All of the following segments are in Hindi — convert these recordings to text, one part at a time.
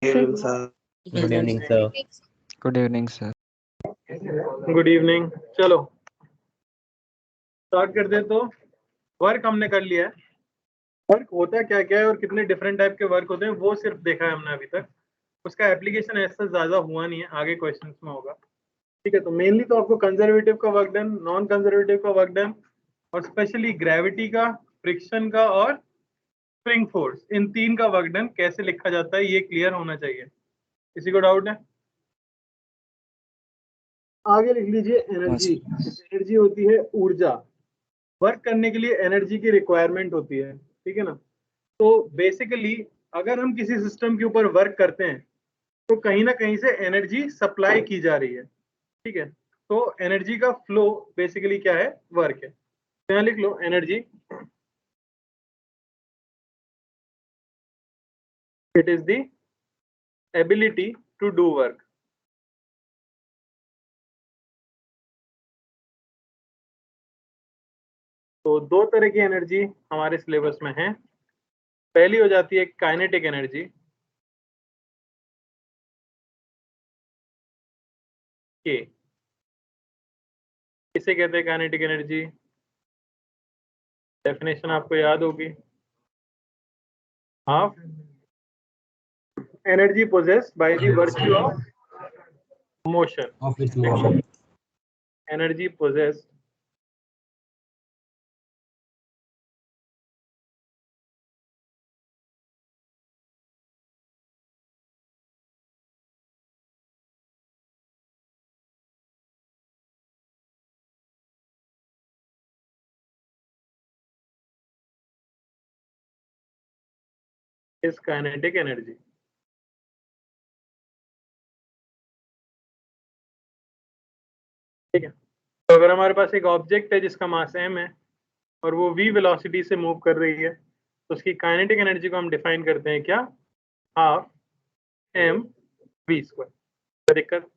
evening, sir. Good evening, sir. Good evening, sir. Good evening. चलो स्टार्ट करते हैं। तो वर्क हमने कर लिया है। वर्क होता क्या क्या है और कितने डिफरेंट टाइप के वर्क होते हैं वो सिर्फ देखा है हमने अभी तक। उसका एप्लीकेशन ऐसा ज्यादा हुआ नहीं है, आगे क्वेश्चंस में होगा। ठीक है, तो मेनली तो आपको कंजर्वेटिव का वर्क डन, नॉन कंजर्वेटिव का वर्क डन और स्पेशली ग्रेविटी का, फ्रिक्शन का और स्प्रिंग फोर्स, इन तीन का वर्क डन कैसे लिखा जाता है ये क्लियर होना चाहिए। किसी को डाउट है? आगे लिख लीजिए एनर्जी। एनर्जी होती है ऊर्जा। वर्क करने के लिए एनर्जी की रिक्वायरमेंट होती है, ठीक है ना। तो बेसिकली अगर हम किसी सिस्टम के ऊपर वर्क करते हैं तो कहीं ना कहीं से एनर्जी सप्लाई की जा रही है, ठीक है। तो एनर्जी का फ्लो बेसिकली क्या है? वर्क है। तो यहाँ लिख लो energy, it is the ability to do work. तो दो तरह की एनर्जी हमारे सिलेबस में है। पहली हो जाती है काइनेटिक एनर्जी, के किसे कहते हैं काइनेटिक एनर्जी? डेफिनेशन आपको याद होगी, half energy possessed by the virtue of motion. Of its motion. Energy possessed is kinetic energy. ठीक है, तो अगर हमारे पास एक ऑब्जेक्ट है जिसका मास m है और वो v वेलोसिटी से मूव कर रही है तो उसकी काइनेटिक एनर्जी को हम डिफाइन करते हैं क्या? Half m v square. क्या दिक्कत?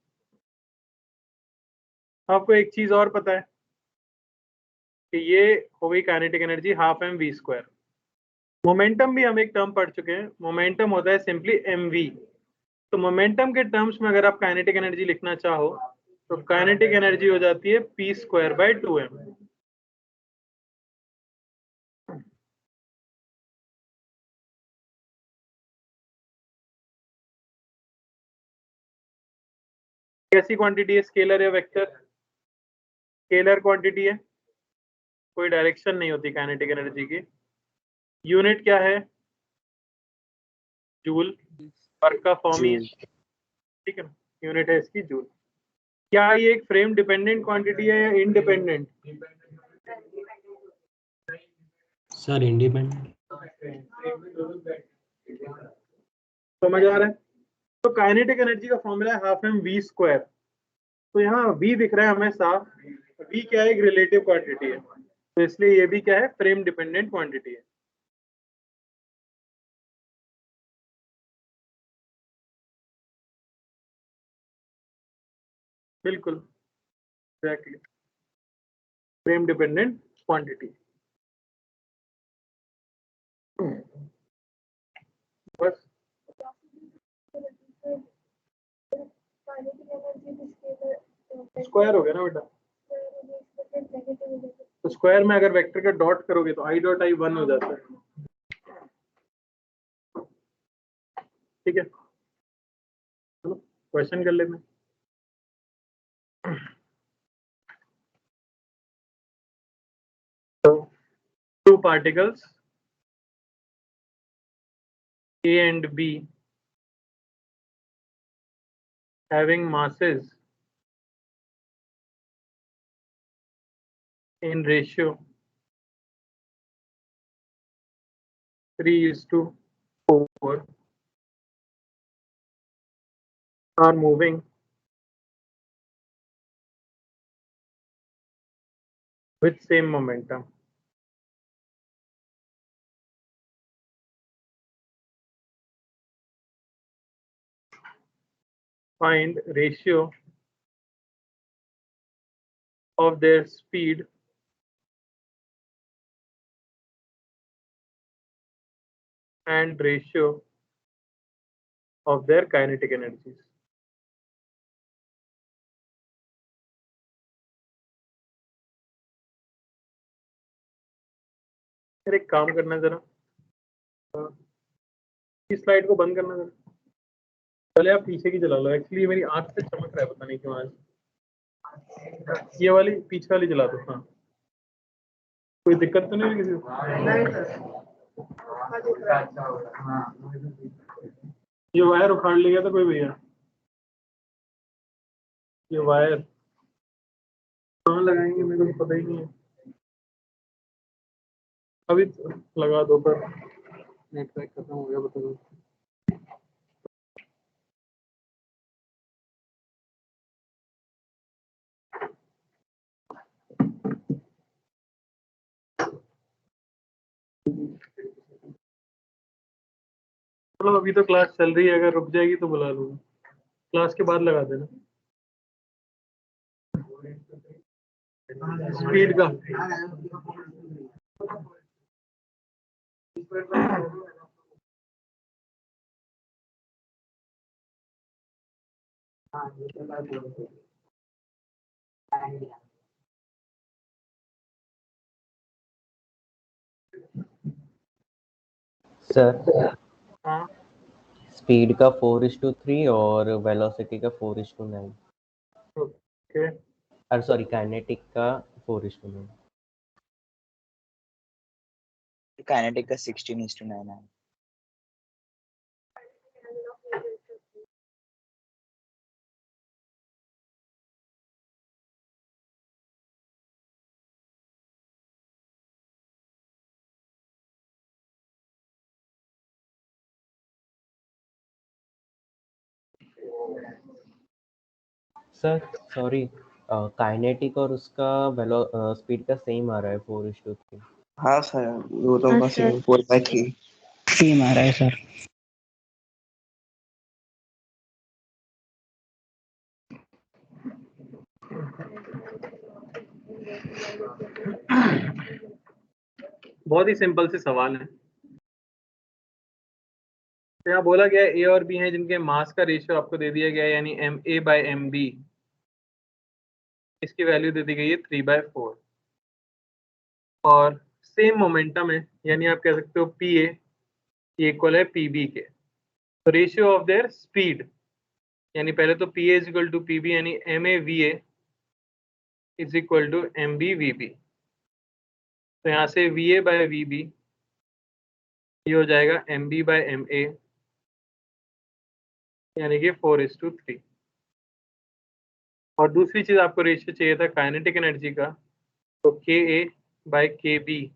आपको एक चीज और पता है कि ये हो गई kinetic energy half m v square. Momentum भी हम एक टर्म पढ़ चुके हैं, मोमेंटम होता है सिंपली mv। तो मोमेंटम के टर्म्स में अगर आप काइनेटिक एनर्जी लिखना चाहो तो काइनेटिक एनर्जी हो जाती है p स्क्वायर बाय 2m। कैसी क्वांटिटी है? स्केलर या वेक्टर? स्केलर क्वांटिटी है, कोई डायरेक्शन नहीं होती काइनेटिक एनर्जी की। यूनिट क्या है? जूल। वर्क का फॉर्म ही है, ठीक है ना, यूनिट है इसकी जूल। क्या ये एक फ्रेम डिपेंडेंट क्वांटिटी है या इंडिपेंडेंट? Sir, independent. समझ आ रहा है? तो काइनेटिक एनर्जी का फॉर्मूला है हाफ एम वी स्क्वायर। तो यहाँ वी दिख रहा है हमें साफ। वी क्या है? एक रिलेटिव क्वांटिटी है, तो इसलिए ये भी क्या है? फ्रेम डिपेंडेंट क्वांटिटी है। बिल्कुल एग्जैक्टली, फ्रेम डिपेंडेंट क्वांटिटी। बस स्क्वायर हो गया ना बेटा। तो स्क्वायर में अगर वेक्टर का डॉट करोगे तो आई डॉट आई 1 हो जाता है, ठीक है। चलो क्वेश्चन कर लेते हैं। So, two particles A and B having masses in ratio 3:4 are moving with same momentum. Find ratio of their speed and ratio of their kinetic energies. फिर एक काम करना जरा, इस स्लाइड को बंद करना जरा, पहले आप पीछे की चला लो। एक्चुअली मेरी आंख से चमक रहा है, पता नहीं क्यों आज। ये वाली पीछे वाली चला दो। हाँ, कोई दिक्कत तो नहीं है किसी को? ये वायर उखाड़ लिया था कोई भैया? ये वायर कहाँ लगाएंगे मेरे को पता ही नहीं है। अभी लगा दो, पर नेट पैक खत्म हो गया, बताओ। चलो अभी तो क्लास चल रही है, अगर रुक जाएगी तो बुला लूंगा, क्लास के बाद लगा देना। स्पीड का सर हाँ, स्पीड का 4:3 और वेलोसिटी का 4:9। ओके। अरे सॉरी, काइनेटिक का 4:9। काइनेटिक का 16:9 है। सर सॉरी, काइनेटिक और उसका स्पीड का सेम आ रहा है 4:3। हाँ सर, वो तो बस 4/3 सेम आ रहा है सर। बहुत ही सिंपल से सवाल है। तो यहाँ बोला गया ए और बी हैं जिनके मास का रेशियो आपको दे दिया गया है, यानी MA/MB। इसकी वैल्यू दे दी गई है 3/4 और सेम मोमेंटम है, यानी आप कह सकते हो PA इक्वल है PB के। तो रेशियो ऑफ देयर स्पीड, यानी पहले तो PA is equal to PB, यानी MA/VA is equal to MB/VB। तो यहाँ से VA/VB ये हो जाएगा MB/MA, यानी कि 4:3। और दूसरी चीज आपको रेशियो चाहिए था काइनेटिक एनर्जी का, तो KA/KB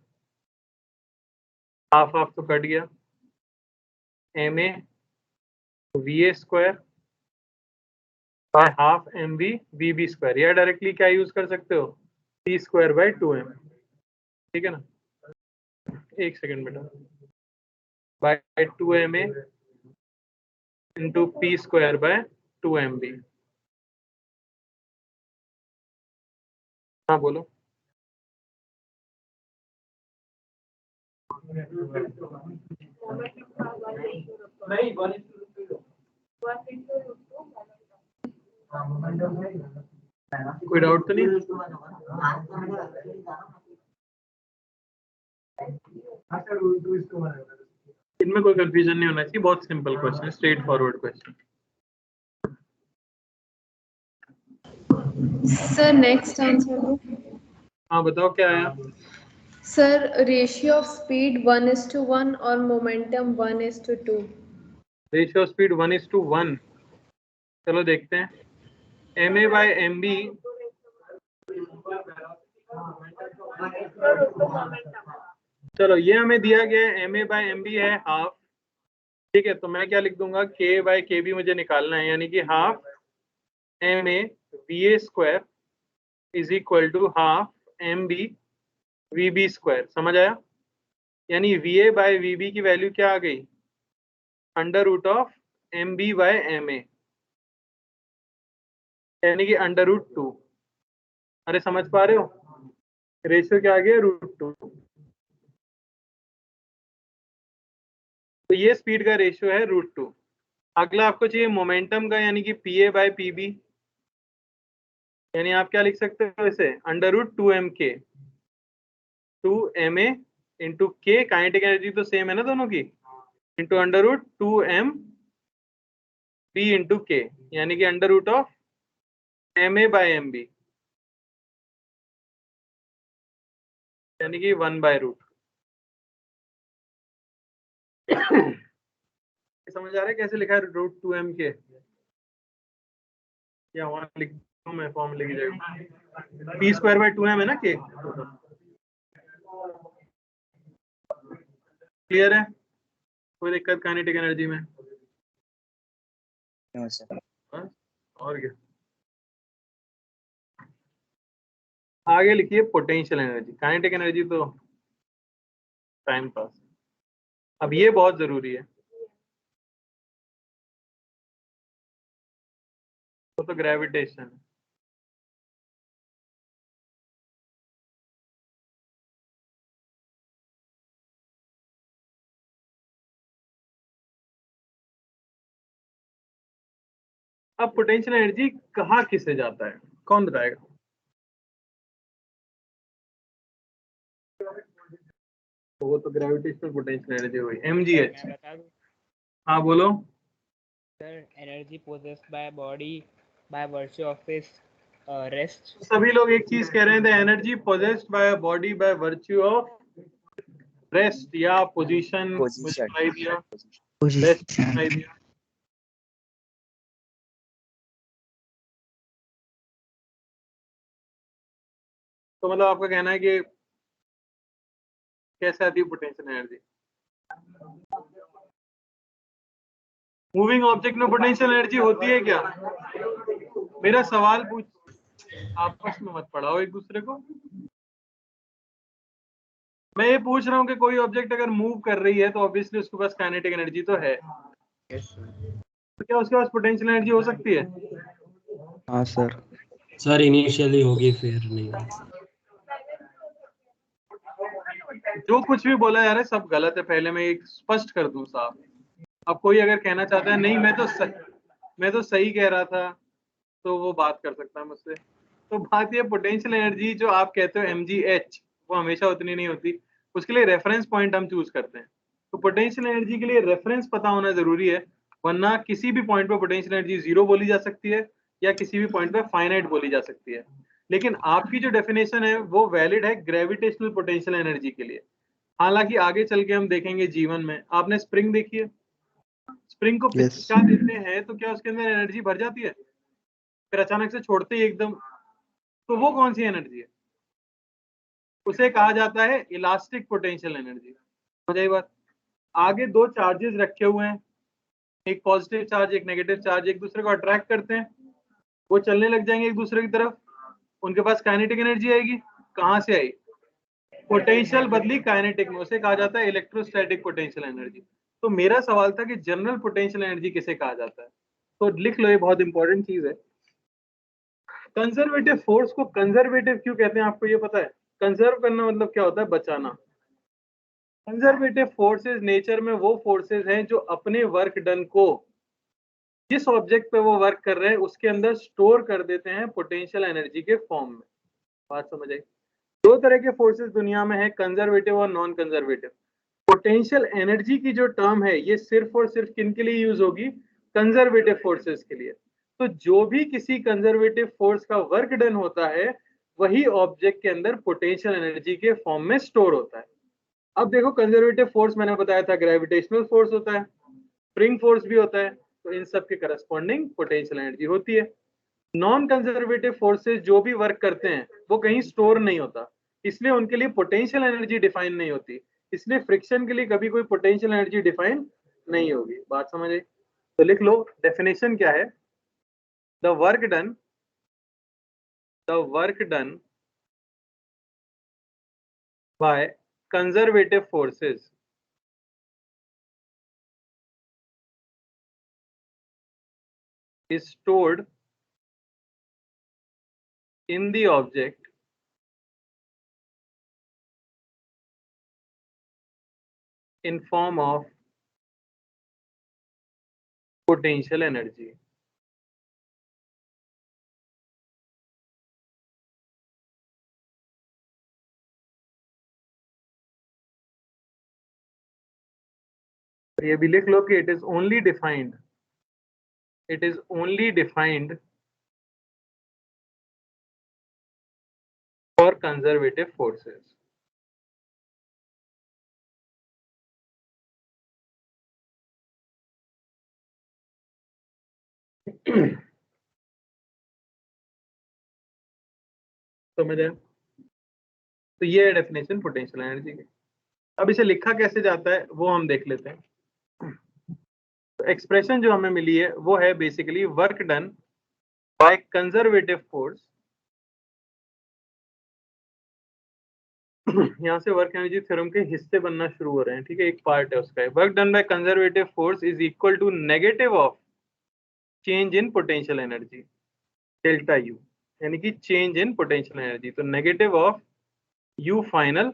हाफ हाफ तो कट गया, MA/VA² बाय हाफ MB/VB², या डायरेक्टली क्या यूज कर सकते हो, P²/2m। ठीक है ना, एक सेकेंड बेटा, बाय 2MA इंटू P²/2MB। हाँ बोलो। नहीं, कोई डाउट तो नहीं? इनमें कोई कंफ्यूजन नहीं होना चाहिए, बहुत सिंपल क्वेश्चन है, straight forward question. Sir next answer दो। हाँ बताओ क्या आया। सर रेशियो ऑफ स्पीड 1:1 और मोमेंटम 1:2। Ratio speed 1:1। चलो देखते हैं, MA/MB चलो ये हमें दिया गया है, MA/MB है हाफ। ठीक है, तो मैं क्या लिख दूंगा, K/KB मुझे निकालना है, यानी कि half MA/VA² is equal to half MB/VB²। समझ आया? यानी VA/VB की वैल्यू क्या आ गई, √of MB/MA, यानी कि √2। अरे समझ पा रहे हो, रेशियो क्या आ गया, √2। तो ये स्पीड का रेशियो है √2। अगला आपको चाहिए मोमेंटम का, यानी कि PA/PB, यानी आप क्या लिख सकते हो इसे, √2mk 2ma इंटू के, काइनेटिक एनर्जी तो सेम है ना दोनों की, इंटू √2m p इंटू के, यानी कि √ma/mb, यानी कि 1/√। समझ आ रहा है कैसे लिखा है √2mk? या वहां लिख दूं मैं, फॉर्म लिखी जाएगा, p²/2m है ना के। क्लियर है? कोई दिक्कत काइनेटिक एनर्जी में? सर। हाँ? और क्या, आगे लिखिए पोटेंशियल एनर्जी। काइनेटिक एनर्जी तो टाइम पास, अब ये बहुत जरूरी है, तो ग्रेविटेशन। अब पोटेंशियल एनर्जी कहाँ किसे जाता है, कौन बताएगा? तो वो तो ग्रेविटेशनल पोटेंशियल एनर्जी हुई, mgh। मैं बता दूं हाँ बोलो। Sir, energy possessed by body by virtue of its rest. सभी लोग एक चीज कह रहे हैं, the energy possessed by body by virtue of rest या पोजीशन, मुझे पोजीशन। सुनाई दिया रेस्ट पोजीशन। सुनाई दिया। तो मतलब आपका कहना है कि कैसे आती है पोटेंशियल एनर्जी? मूविंग ऑब्जेक्ट में पोटेंशियल एनर्जी होती है क्या? मेरा सवाल पूछ, आपस में मत पढ़ाओ एक दूसरे को। मैं ये पूछ रहा हूँ कि कोई ऑब्जेक्ट अगर मूव कर रही है तो ऑब्वियसली उसके पास काइनेटिक एनर्जी तो है, तो क्या उसके पास पोटेंशियल एनर्जी हो सकती है? हाँ सर। सर इनिशियली होगी, फिर नहीं होगी। जो कुछ भी बोला जा रहा है सब गलत है, पहले मैं एक स्पष्ट कर दूं साहब। अब कोई अगर कहना चाहता है नहीं मैं तो सही कह रहा था, तो वो बात कर सकता है मुझसे। तो बात ये, पोटेंशियल एनर्जी जो आप कहते हो mgh, वो हमेशा उतनी नहीं होती, उसके लिए रेफरेंस पॉइंट हम चूज करते हैं। तो पोटेंशियल एनर्जी के लिए रेफरेंस पता होना जरूरी है, वरना किसी भी पॉइंट पे पोटेंशियल एनर्जी 0 बोली जा सकती है या किसी भी पॉइंट पे फाइनाइट बोली जा सकती है। लेकिन आपकी जो डेफिनेशन है वो वैलिड है ग्रेविटेशनल पोटेंशियल एनर्जी के लिए। हालांकि आगे चल के हम देखेंगे जीवन में, आपने स्प्रिंग देखी है, स्प्रिंग को Yes. पिचका देते हैं तो क्या उसके अंदर एनर्जी भर जाती है? फिर अचानक से छोड़ते ही एकदम, तो वो कौन सी एनर्जी है? उसे कहा जाता है इलास्टिक पोटेंशियल एनर्जी। समझ आई बात? आगे दो चार्जेस रखे हुए हैं, एक पॉजिटिव चार्ज एक नेगेटिव चार्ज, एक दूसरे को अट्रैक्ट करते हैं, वो चलने लग जाएंगे एक दूसरे की तरफ, उनके पास काइनेटिक एनर्जी आएगी। कहां से आई? पोटेंशियल बदली काइनेटिक में, उसे कहा जाता है इलेक्ट्रोस्टैटिक पोटेंशियल एनर्जी। तो मेरा सवाल था कि जनरल पोटेंशियल एनर्जी किसे कहा जाता है, तो लिख लो, ये बहुत इंपॉर्टेंट चीज है। कंजर्वेटिव फोर्स को कंजर्वेटिव क्यों कहते हैं, आपको ये पता है? कंजर्व करना मतलब क्या होता है? बचाना। कंजर्वेटिव फोर्सेस नेचर में वो फोर्सेस हैं जो अपने वर्क डन को जिस ऑब्जेक्ट पे वो वर्क कर रहे हैं उसके अंदर स्टोर कर देते हैं पोटेंशियल एनर्जी के फॉर्म में। बात समझ आई? दो तरह के फोर्सेस दुनिया में है, कंजर्वेटिव और नॉन कंजर्वेटिव। पोटेंशियल एनर्जी की जो टर्म है ये सिर्फ और सिर्फ किन के लिए यूज होगी? कंजर्वेटिव फोर्सेस के लिए। तो जो भी किसी कंजर्वेटिव फोर्स का वर्क डन होता है वही ऑब्जेक्ट के अंदर पोटेंशियल एनर्जी के फॉर्म में स्टोर होता है। अब देखो, कंजर्वेटिव फोर्स मैंने बताया था ग्रेविटेशनल फोर्स होता है, स्प्रिंग फोर्स भी होता है, तो इन सब के करस्पॉन्डिंग पोटेंशियल एनर्जी होती है। नॉन कंजर्वेटिव फोर्सेस जो भी वर्क करते हैं वो कहीं स्टोर नहीं होता, इसलिए उनके लिए पोटेंशियल एनर्जी डिफाइन नहीं होती, इसलिए फ्रिक्शन के लिए कभी कोई पोटेंशियल एनर्जी डिफाइन नहीं होगी। बात समझ आई? तो लिख लो डेफिनेशन क्या है, the work done by conservative forces is stored in the object in form of potential energy. ये भी लिख लो कि it is only defined for conservative forces. समझ आया? तो ये है डेफिनेशन पोटेंशियल एनर्जी की। अब इसे लिखा कैसे जाता है वो हम देख लेते हैं। तो एक्सप्रेशन जो हमें मिली है वो है basically work done by conservative force. यहाँ से वर्क एनर्जी थ्योरम के हिस्से बनना शुरू हो रहे हैं, ठीक है, एक पार्ट है उसका। Work done by conservative force is equal to negative of change in potential energy delta U, यानी कि चेंज इन पोटेंशियल एनर्जी। तो negative of U final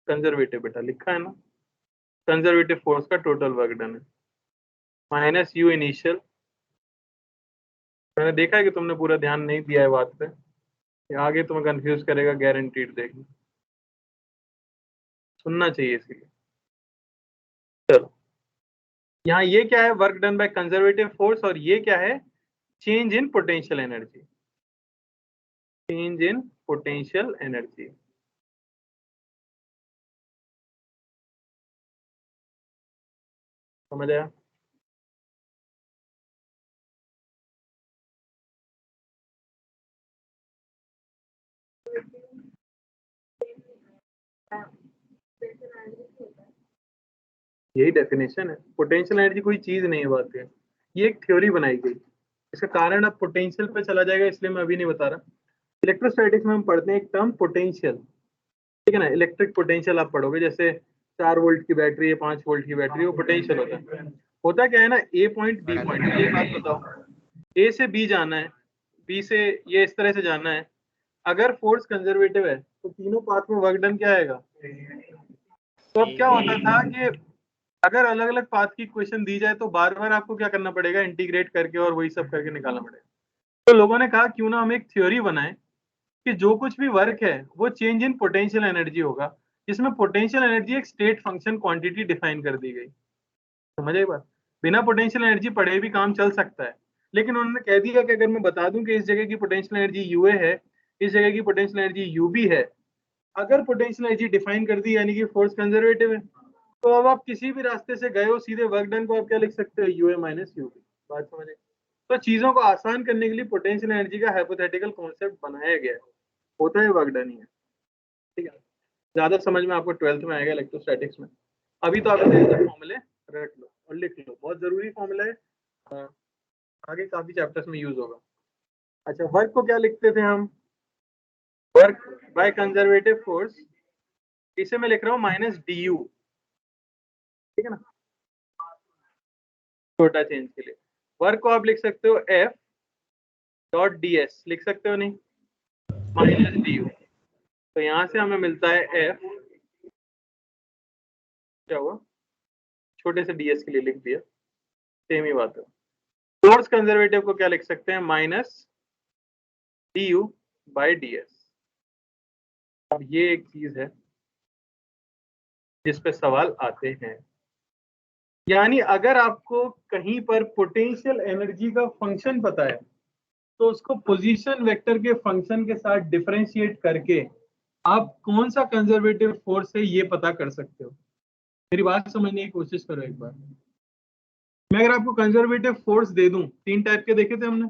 conservative, बेटा लिखा है ना, कंजर्वेटिव फोर्स का टोटल वर्क डन है, माइनस यू इनिशियल। मैंने देखा है कि तुमने पूरा ध्यान नहीं दिया है बात पे, आगे तुम्हें कंफ्यूज करेगा, गारंटीड। देखना, सुनना चाहिए इसलिए। चलो, यहाँ ये क्या है, work done by conservative force, और ये क्या है, change in potential energy. Change in potential energy. समझ आया? यही डेफिनेशन है। पोटेंशियल एनर्जी कोई चीज नहीं है, बात है, ये एक थ्योरी बनाई गई। इसका कारण अब पोटेंशियल पे चला जाएगा, इसलिए मैं अभी नहीं बता रहा। इलेक्ट्रोस्टैटिक्स में हम पढ़ते हैं एक टर्म पोटेंशियल, ठीक है ना। इलेक्ट्रिक पोटेंशियल आप पढ़ोगे, जैसे 4 वोल्ट की बैटरी है, 5 वोल्ट की बैटरी, वो पोटेंशियल होता है। होता क्या है ना, ए पॉइंट बी पॉइंट, ये बात बताओ, ए से बी जाना है, बी से ये इस तरह से जाना है। अगर फोर्स कंजर्वेटिव है तो तीनों पाथ में वर्क डन क्या आएगा। तो अब क्या होता था कि अगर अलग अलग पाथ की इक्वेशन दी जाए तो बार बार आपको क्या करना पड़ेगा, इंटीग्रेट करके और वही सब करके निकालना पड़ेगा। तो लोगों ने कहा क्यों ना हम एक थ्योरी बनाएं कि जो कुछ भी वर्क है वो चेंज इन पोटेंशियल एनर्जी होगा, जिसमें पोटेंशियल एनर्जी एक स्टेट फंक्शन क्वांटिटी डिफाइन कर दी गई। समझ आई बात? बिना पोटेंशियल एनर्जी पढ़े भी काम चल सकता है, लेकिन उन्होंने कह दिया कि अगर मैं बता दूं कि इस जगह की पोटेंशियल एनर्जी यूए है, इस जगह की पोटेंशियल एनर्जी यूबी है, अगर पोटेंशियल एनर्जी डिफाइन कर दी यानी कि फोर्स कंजर्वेटिव है, तो अब आप किसी भी रास्ते से गए हो, सीधे वर्क डन को आप क्या लिख सकते हो, यूए माइनस यूबी। बात समझ आई? तो चीजों को आसान करने के लिए पोटेंशियल एनर्जी का हाइपोथेटिकल कॉन्सेप्ट बनाया गया है, होता है वर्क डन ही है, ठीक है। ज्यादा समझ में आपको 12th में आएगा इलेक्ट्रोस्टैटिक्स में। अभी तो आप फॉर्मूले रख लो और लिख लो, बहुत जरूरी फॉर्मूला है, आगे काफी चैप्टर्स में यूज होगा। अच्छा, वर्क को क्या लिखते थे हम, वर्क बाय कंजर्वेटिव फोर्स, इसे मैं लिख रहा हूँ माइनस डी यू, ठीक है ना, छोटा चेंज के लिए। वर्क को आप लिख सकते हो एफ डॉट डी एस, लिख सकते हो नहीं, माइनस डी यू। तो यहां से हमें मिलता है एफ, क्या हुआ, छोटे से ds के लिए लिख दिया, सेम ही बात है। फोर्स कंजर्वेटिव को क्या लिख सकते हैं, minus D you by D S. अब ये एक चीज है जिस पे सवाल आते हैं, यानी अगर आपको कहीं पर पोटेंशियल एनर्जी का फंक्शन पता है तो उसको पोजीशन वेक्टर के फंक्शन के साथ डिफरेंशिएट करके आप कौन सा कंजर्वेटिव फोर्स है ये पता कर सकते हो। मेरी बात समझने की कोशिश करो एक बार। मैं अगर आपको कंजर्वेटिव फोर्स दे दूं, 3 टाइप के देखे थे हमने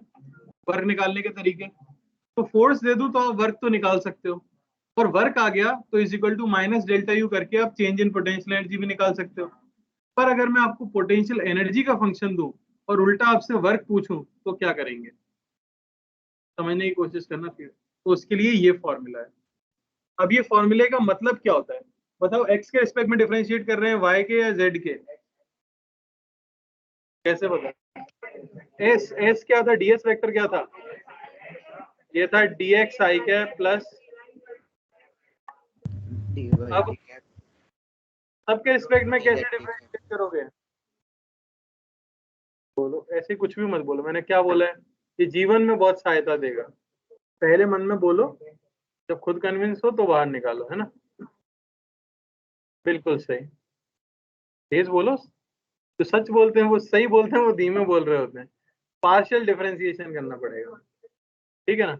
वर्क निकालने के तरीके, तो फोर्स दे दूं तो आप वर्क तो निकाल सकते हो, और वर्क आ गया तो is equal to minus delta U करके आप चेंज इन पोटेंशियल एनर्जी भी निकाल सकते हो। पर अगर मैं आपको पोटेंशियल एनर्जी का फंक्शन दूं और उल्टा आपसे वर्क पूछूं तो क्या करेंगे, समझने की कोशिश करना फिर। तो उसके लिए ये फॉर्मूला है। अब ये फॉर्मूले का मतलब क्या होता है बताओ, एक्स के रिस्पेक्ट में डिफरेंशिएट कर रहे हैं, वाई के या जेड के, कैसे बता। एस क्या था, डीएस वेक्टर क्या था, ये था dx i कैप प्लस, अब सबके रिस्पेक्ट में कैसे डिफरेंशिएट करोगे, बोलो, ऐसे कुछ भी मत बोलो। मैंने क्या बोला है? ये जीवन में बहुत सहायता देगा। पहले मन में बोलो, जब खुद कन्विंस हो तो बाहर निकालो, है ना? बिल्कुल सही। तेज बोलो। जो सच बोलते हैं वो सही बोलते हैं, वो धीमे बोल रहे होते हैं। पार्शियल डिफरेंशिएशन करना पड़ेगा, ठीक है ना?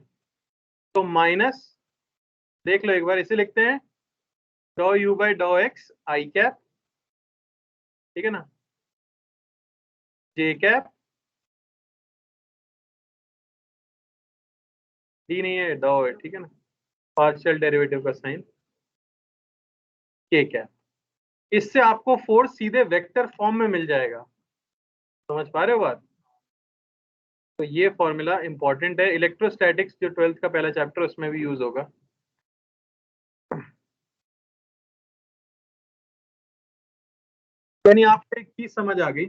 तो माइनस, देख लो एक बार, इसे लिखते हैं डॉ यू बाई डॉ एक्स आई कैप, ठीक है ना? जे कैप, डी नहीं है, डॉ है, ठीक है ना? पार्शियल डेरिवेटिव का साइन के कैप। इससे आपको फोर्स सीधे वेक्टर फॉर्म में मिल जाएगा। समझ पा रहे हो बात? तो ये फॉर्मूला इंपॉर्टेंट है। इलेक्ट्रोस्टैटिक्स जो 12th का पहला चैप्टर, उसमें भी यूज होगा। यानी आपको एक चीज समझ आ गई,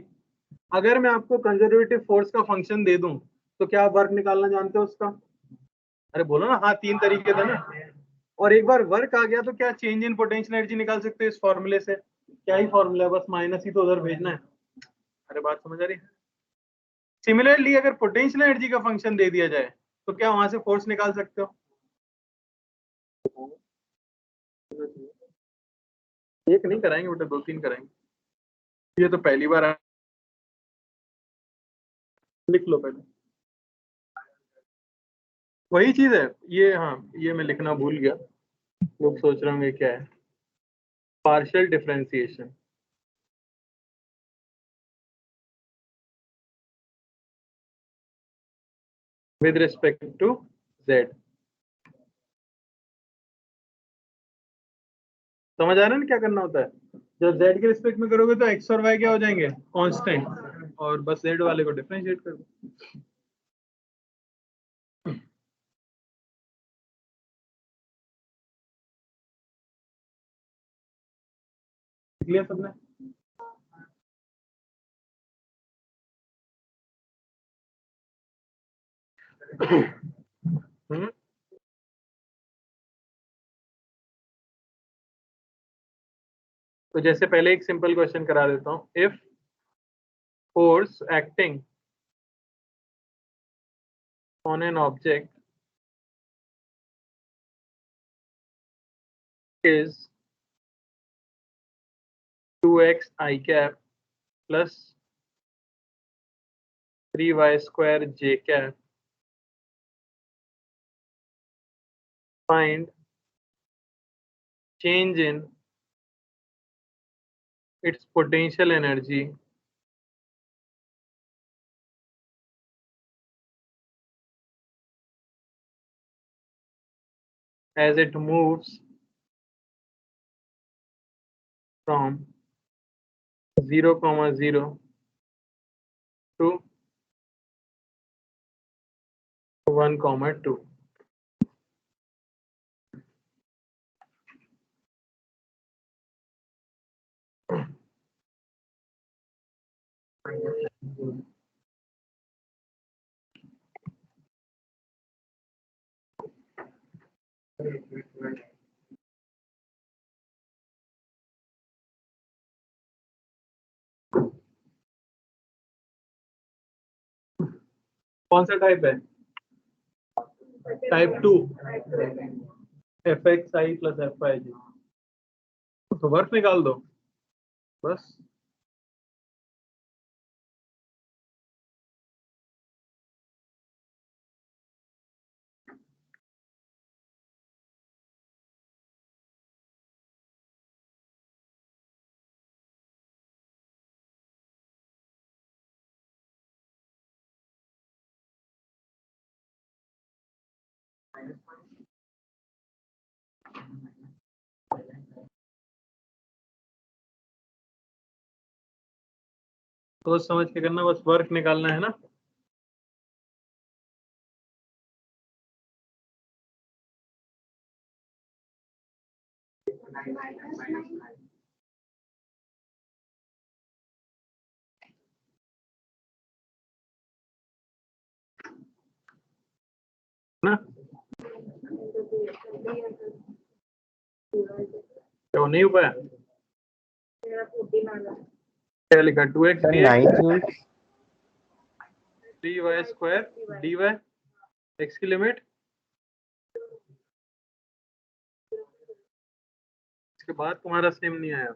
अगर मैं आपको कंजर्वेटिव फोर्स का फंक्शन दे दूं तो क्या आप वर्क निकालना जानते हो उसका? अरे बोलो ना, हाँ, 3 तरीके थे ना। और एक बार वर्क आ गया तो क्या चेंज इन पोटेंशियल एनर्जी निकाल सकते हो इस फॉर्मूले से? क्या ही फॉर्मूला है, बस माइनस ही तो उधर भेजना है। अरे बात समझ आ रही है? सिमिलरली अगर पोटेंशियल एनर्जी का फंक्शन दे दिया जाए तो क्या वहां से फोर्स निकाल सकते हो? एक नहीं कराएंगे बेटा, 2-3 कराएंगे। ये तो पहली बार लिख लो पहले। वही चीज है ये, हाँ, ये मैं लिखना भूल गया। लोग सोच रहे होंगे क्या है। Partial differentiation with respect to z। समझ आ रहा है ना क्या करना होता है? जब z के रिस्पेक्ट में करोगे तो x और y क्या हो जाएंगे? कांस्टेंट। और बस z वाले को डिफरेंशिएट कर दो। लिया सबने? तो जैसे पहले एक सिंपल क्वेश्चन करा देता हूं। If force acting on an object is 2x I cap plus 3y square j cap, find change in its potential energy as it moves from 0,0 to 1,2। कौन सा टाइप है? Type 2, fxi plus fyj। तो वर्क निकाल दो बस। तो समझ के करना, बस वर्क निकालना है ना। ना तो नहीं हो पाया। क्या लिखा? 2x sir 9 joules. 3y square dy, x की लिमिट, इसके बाद तुम्हारा सेम नहीं आया,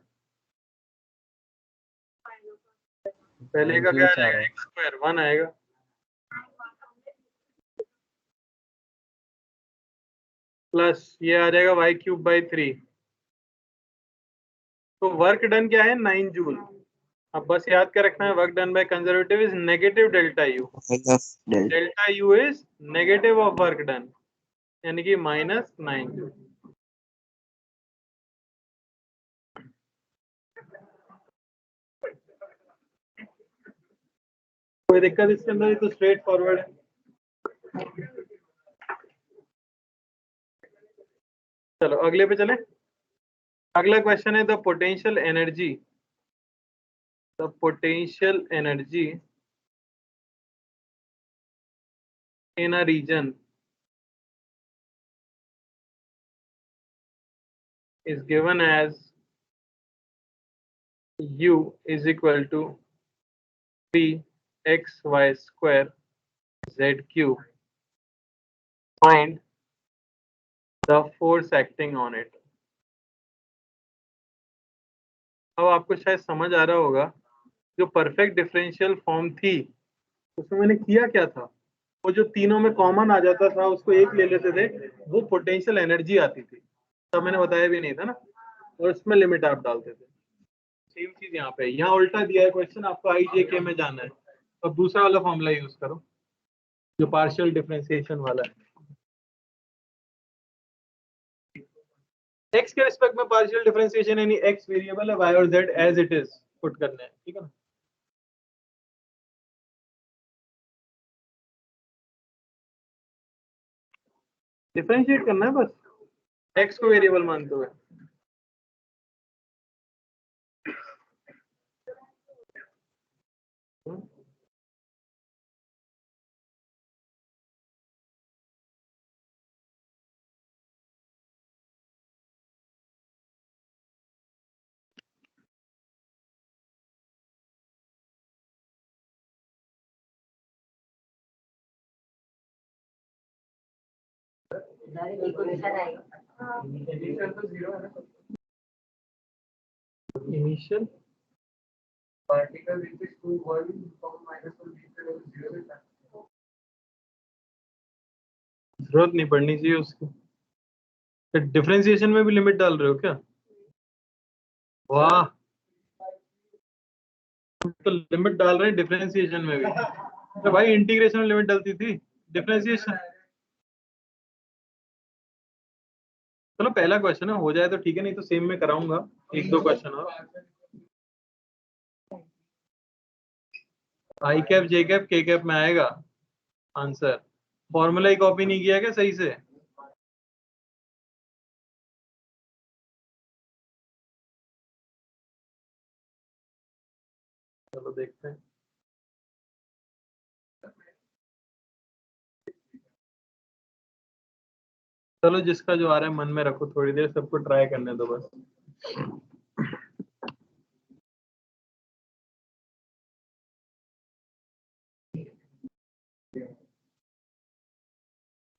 पहले का क्या आ जाएगा, x स्क्वायर 1 आएगा, प्लस ये आ जाएगा y क्यूब बाई 3। तो वर्क डन क्या है 9 जूल। अब बस याद कर रखना है work done by conservative is negative delta U, delta U is negative of work done, यानी कि -9 जूल। कोई दिक्कत इसके अंदर, तो स्ट्रेट फॉरवर्ड है। चलो अगले पे चले। अगला क्वेश्चन है the potential energy, the potential energy in a region is given as U is equal to 3xy square z cube. Find the force acting on it. अब आपको शायद समझ आ रहा होगा, जो परफेक्ट डिफरेंशियल फॉर्म थी उसमें मैंने किया क्या था, वो जो तीनों में कॉमन आ जाता था उसको एक ले लेते थे, वो पोटेंशियल एनर्जी आती थी, तब मैंने बताया भी नहीं था ना, और उसमें लिमिट आप डालते थे। सेम चीज यहाँ पे, यहाँ उल्टा दिया है क्वेश्चन, आपको IJK में जाना है, अब दूसरा वाला फॉर्मूला यूज करो जो पार्शियल डिफरेंशिएशन वाला है। x के रिस्पेक्ट में पार्शियल डिफरेंशिएशन यानी x वेरिएबल है, y और z as it is put करने हैं, ठीक है ना। डिफरेंशिएट करना है बस x को वेरिएबल मानते हुए। Initial particle which is 2 volume जरूरत नहीं पड़नी चाहिए उसकी। डिफरेंशिएशन में भी लिमिट डाल रहे हो क्या? वाह, तो लिमिट डाल रहे हैं डिफरेंशिएशन में भी। तो भाई इंटीग्रेशन में लिमिट डलती थी, डिफरेंशिएशन। चलो पहला क्वेश्चन है, हो जाए तो ठीक है, नहीं तो सेम में कराऊंगा एक दो क्वेश्चन और। आई कैप जे कैप के कैप में आएगा आंसर। फॉर्मूला ही कॉपी नहीं किया क्या सही से? चलो देखते हैं। चलो जिसका जो आ रहा है मन में रखो, थोड़ी देर सबको ट्राई करने दो बस।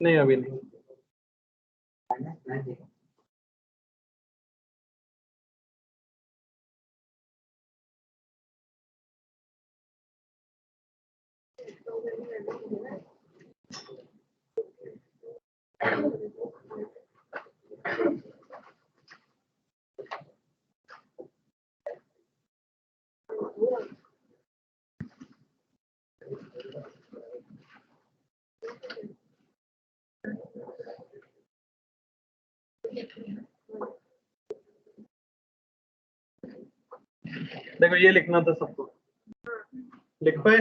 नहीं अभी नहीं। देखो ये लिखना था सबको, लिख पाए?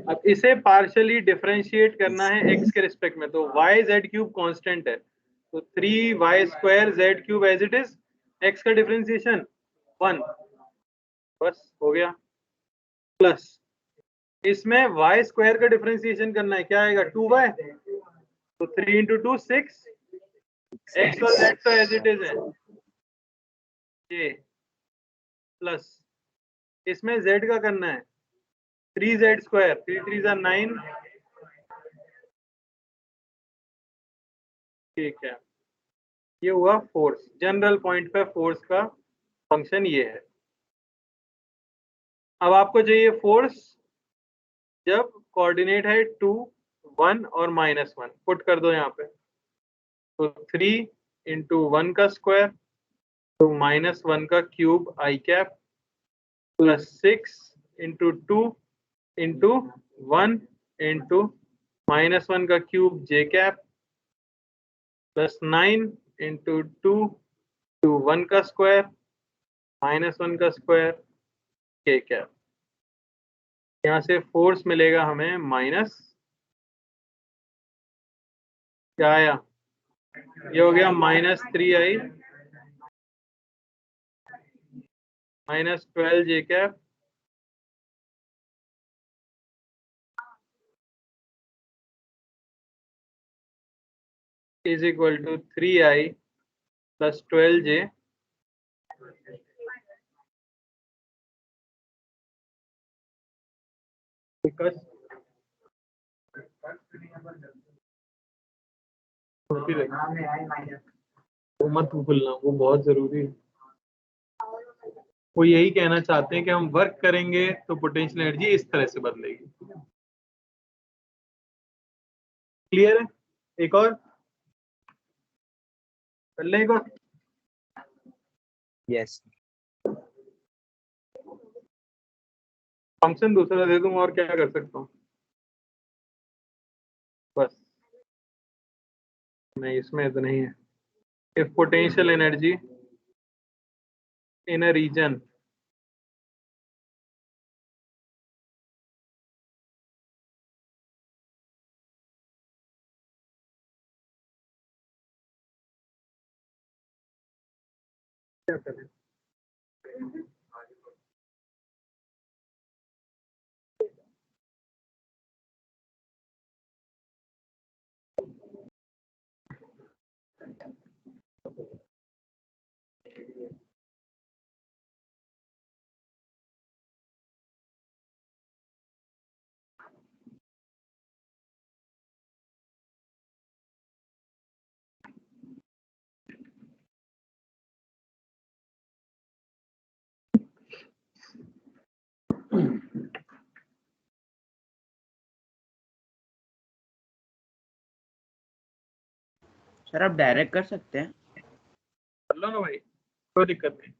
अब इसे पार्शियली डिफरेंशिएट करना है x के रिस्पेक्ट में, तो y z क्यूब कांस्टेंट है, तो 3y square z cube as it is, x का डिफरेंशिएशन 1, बस हो गया। प्लस इसमें y स्क्वायर का डिफरेंशिएशन करना है, क्या आएगा 2y, तो 3 इंटू 2 6, x और z तो एज इट इज है ये, प्लस इसमें z का करना है 3z स्क्वायर, 3 3 जा 9, ठीक है। ये हुआ फोर्स, जनरल पॉइंट पे फोर्स का फंक्शन ये है। अब आपको चाहिए फोर्स जब कोऑर्डिनेट है 2, 1 और -1, पुट कर दो यहाँ पे। तो 3 इंटू 1 का स्क्वायर, तो -1 का cube i cap, plus 6 into 2 into 1 into -1 का cube j cap, plus 9 into 2 two 1 का स्क्वायर, -1 का स्क्वायर के कैप। यहाँ से फोर्स मिलेगा हमें माइनस, क्या आया, ये हो गया -3i -12 j cap is equal to 3i plus 12j because वो मत भूलना, वो बहुत जरूरी है। वो यही कहना चाहते हैं कि हम वर्क करेंगे तो पोटेंशियल एनर्जी इस तरह से बदलेगी। क्लियर है? एक और कर लें, एक और। यस फंक्शन दूसरा दे दूं और क्या कर सकता हूँ, बस नहीं, इसमें इतना ही है। If potential energy in a region क्या करें, सर, आप डायरेक्ट कर सकते हैं। कर लो ना भाई, कोई दिक्कत नहीं।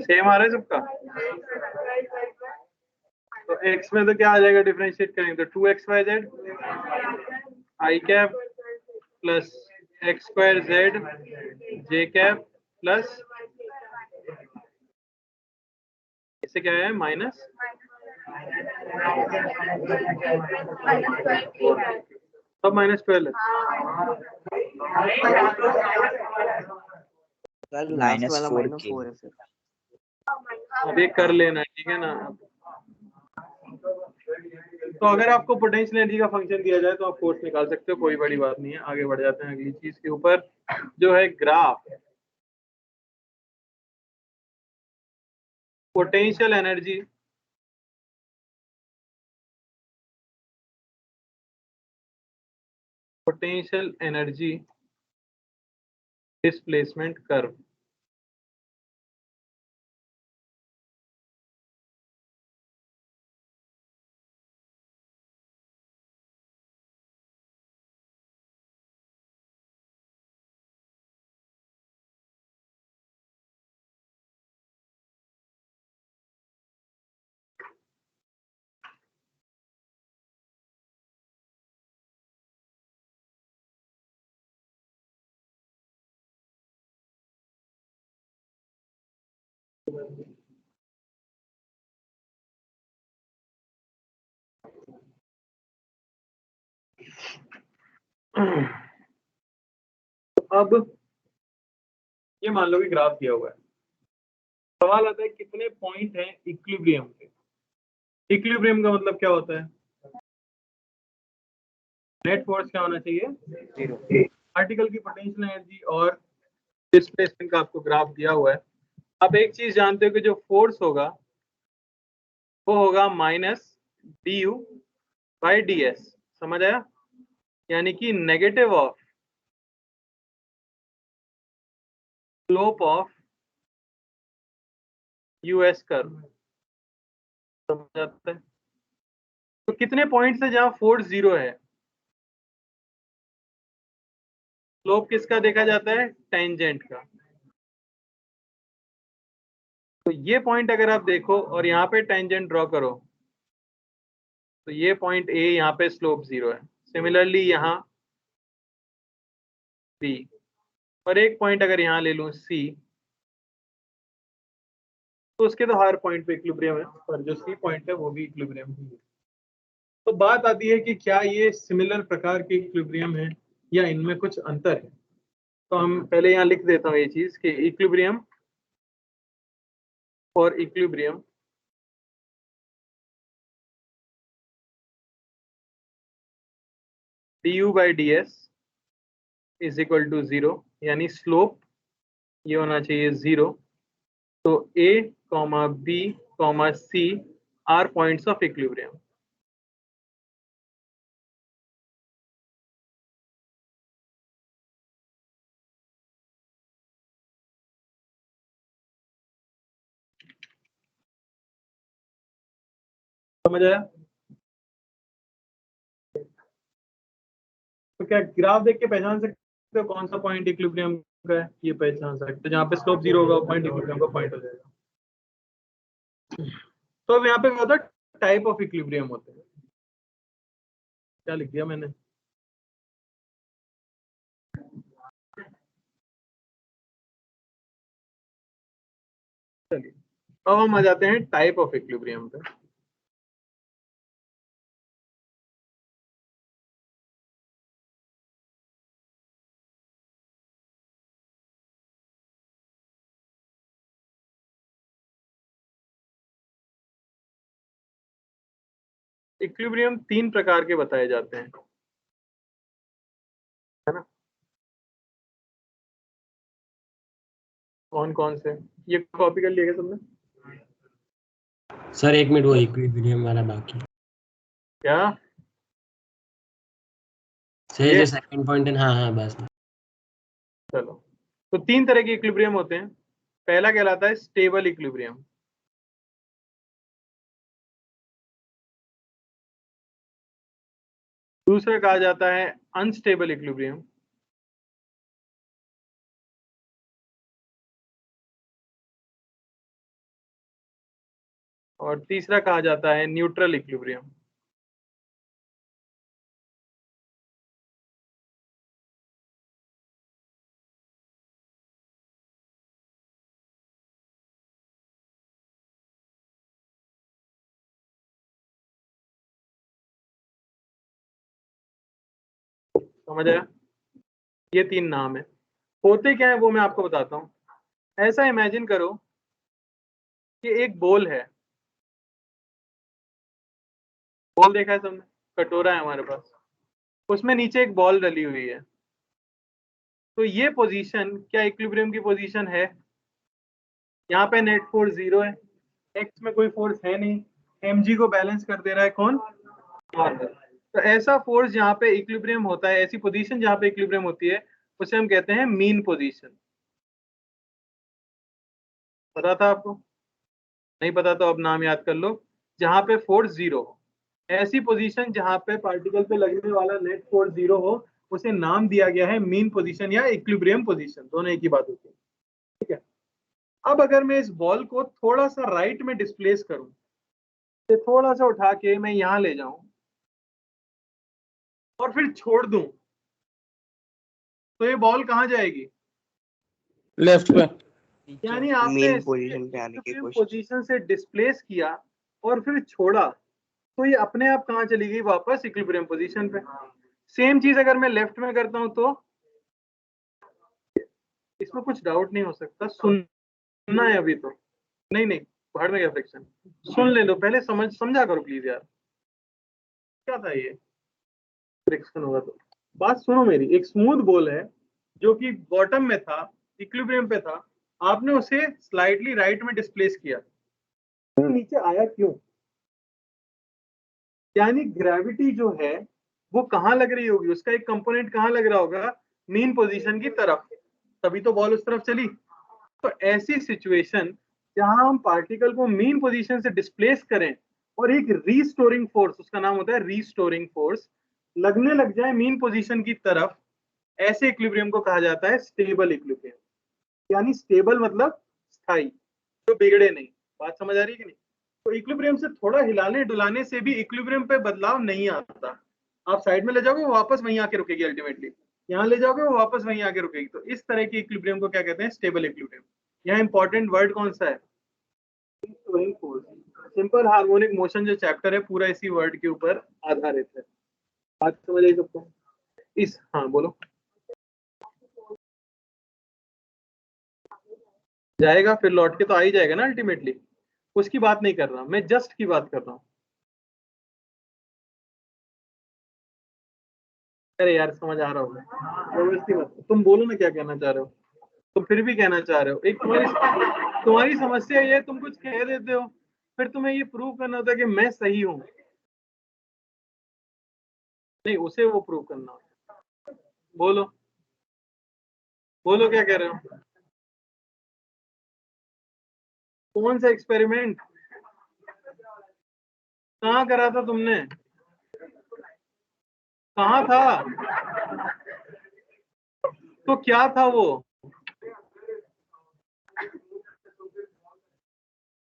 सेम आ रहा है सबका? तो x में तो क्या आ जाएगा, डिफरेंशिएट करेंगे तो 2xyz आई कैप प्लस x2z जे कैप प्लस इससे क्या है माइनस, सब -12 है। सर -4 है सर। अब ये कर लेना, ठीक है ना। तो अगर आपको पोटेंशियल एनर्जी का फंक्शन दिया जाए तो आप फोर्स निकाल सकते हो, कोई बड़ी बात नहीं है। आगे बढ़ जाते हैं अगली चीज के ऊपर, जो है graph potential energy displacement curve. अब ये मान लो कि ग्राफ दिया हुआ है, सवाल आता है कितने पॉइंट हैं इक्विलिब्रियम के। इक्विलिब्रियम का मतलब क्या होता है? नेट फोर्स क्या होना चाहिए? 0। पार्टिकल की पोटेंशियल एनर्जी और डिस्प्लेसमेंट का आपको ग्राफ दिया हुआ है। आप एक चीज जानते हो कि जो फोर्स होगा वो होगा -du/ds, समझ आया? यानी कि negative of slope of US curve, समझ आता है? तो कितने पॉइंट्स है जहां फोर्स 0 है? स्लोप किसका देखा जाता है? टेंजेंट का। तो ये पॉइंट अगर आप देखो और यहाँ पे टेंजेंट ड्रॉ करो तो ये पॉइंट ए, यहाँ पे स्लोप 0 है। सिमिलरली यहाँ बी, और एक पॉइंट अगर यहाँ ले लूँ सी, तो उसके तो हर पॉइंट पे इक्विलिब्रियम है, पर जो सी पॉइंट है वो भी इक्विलिब्रियम है। तो बात आती है कि क्या ये सिमिलर प्रकार के इक्विलिब्रियम है या इनमें कुछ अंतर है। तो हम पहले यहाँ लिख देता हूँ ये चीज कि equilibrium for equilibrium du/ds is equal to 0, यानी स्लोप ये होना चाहिए 0। तो a, b, c are points of equilibrium. समझ आया? तो क्या ग्राफ देख के पहचान सकते हो कौन सा पॉइंट इक्विलिब्रियम का है? ये पहचान सकते हो, जहाँ पे स्लोप 0 होगा पॉइंट इक्विलिब्रियम का पॉइंट हो जाएगा। तो अब यहाँ पे होता है टाइप ऑफ इक्विलिब्रियम होते हैं। क्या लिख दिया मैंने? चलिए अब हम आ जाते हैं टाइप ऑफ इक्विलिब्रियम पे। इक्विलिब्रियम 3 प्रकार के बताए जाते हैं, है ना? कौन कौन से? ये कॉपी कर लिया तुमने? सर 1 मिनट, वो इक्विलिब्रियम वाला बाकी है। क्या सर ये? जो सेकंड पॉइंट है, हाँ हाँ बस। चलो, तो 3 तरह के इक्विलिब्रियम होते हैं। पहला कहलाता है स्टेबल इक्विलिब्रियम, दूसरा कहा जाता है अनस्टेबल इक्विलिब्रियम, और तीसरा कहा जाता है न्यूट्रल इक्विलिब्रियम। समझ आया? ये 3 नाम है। होते क्या है वो मैं आपको बताता हूं। ऐसा इमेजिन करो कि एक बोल है, बॉल देखा है तुमने? कटोरा है हमारे पास, उसमें नीचे एक बॉल डली हुई है। तो ये पोजीशन क्या इक्विलिब्रियम की पोजीशन है? यहाँ पे नेट फोर्स 0 है, एक्स में कोई फोर्स है नहीं, mg को बैलेंस कर दे रहा है कौन? तो ऐसा फोर्स जहाँ पे इक्विलिब्रियम होता है, ऐसी पोजीशन जहाँ पे इक्विलिब्रियम होती है, उसे हम कहते हैं मीन पोजीशन। पता था आपको? नहीं पता तो अब नाम याद कर लो। जहाँ पे फोर्स 0 हो, ऐसी पोजीशन जहाँ पे पार्टिकल पे लगने वाला नेट फोर्स 0 हो, उसे नाम दिया गया है मीन पोजीशन या इक्विलिब्रियम पोजीशन। दोनों एक ही बात होती है, ठीक है? अब अगर मैं इस बॉल को थोड़ा सा राइट में डिस्प्लेस करूं, तो थोड़ा सा उठा के मैं यहां ले जाऊं और फिर छोड़ दूं, तो ये बॉल कहां जाएगी? लेफ्ट पे। यानी आपने मेन पोजीशन पे आने की कोशिश। पोजीशन से डिस्प्लेस किया और फिर छोड़ा, तो ये अपने आप कहाँ चली गई? वापस इक्विलिब्रियम पोजीशन पे। सेम चीज अगर मैं लेफ्ट में करता हूं तो इसमें कुछ डाउट नहीं हो सकता। सुनना है अभी तो, नहीं नहीं बाहर में क्या फ्रिक्शन, सुन ले लो पहले, समझा करो प्लीज यार, क्या था ये फ्रिक्शन होगा तो। बात सुनो मेरी, एक स्मूथ बॉल है जो कि बॉटम में था, इक्विलिब्रियम पे था, आपने उसे स्लाइडली राइट में डिस्प्लेस किया, तो नीचे आया क्यों? यानी ग्रेविटी जो है वो कहाँ लग रही होगी, उसका एक कंपोनेंट कहाँ लग रहा होगा? मीन पोजीशन की तरफ, तभी तो बॉल उस तरफ चली। तो ऐसी सिचुएशन जहां हम पार्टिकल को मीन पोजीशन से डिस्प्लेस करें और एक रीस्टोरिंग फोर्स, उसका नाम होता है रीस्टोरिंग फोर्स, लगने लग जाए मीन पोजीशन की तरफ, ऐसे इक्विलिब्रियम को कहा जाता है स्टेबल इक्विलिब्रियम। यानी स्टेबल मतलब स्थायी, जो बिगड़े नहीं। बात समझ आ रही है कि नहीं? तो इक्विलिब्रियम से थोड़ा हिलाने डुलाने से भी इक्विलिब्रियम पे बदलाव नहीं आता। आप साइड में ले जाओगे वो वापस वहीं आके रुकेगी, अल्टीमेटली यहाँ ले जाओगे वो वापस वहीं आके रुकेगी। तो इस तरह की इक्विलिब्रियम को क्या कहते हैं? Stable equilibrium. यहाँ इंपॉर्टेंट वर्ड कौन सा है? सिंपल हार्मोनिक मोशन जो चैप्टर है पूरा इसी वर्ड के ऊपर आधारित है। बात समझ आई सबको? इस हाँ बोलो। जाएगा फिर लौट के तो आ ही जाएगा ना अल्टीमेटली, उसकी बात नहीं कर रहा मैं, जस्ट की बात कर रहा हूँ। अरे यार समझ आ रहा होगा, जबरदस्ती मत, तुम बोलो ना क्या कहना चाह रहे हो। तुम फिर भी कहना चाह रहे हो, एक तुम्हारी समस्या ये है, तुम कुछ कह देते हो फिर तुम्हें ये प्रूव करना होता है कि मैं सही हूं, नहीं उसे वो प्रूव करना होता है। बोलो बोलो क्या कह रहे हो? कौन सा एक्सपेरिमेंट? कहाँ करा था तुमने? कहाँ था? तो क्या था वो?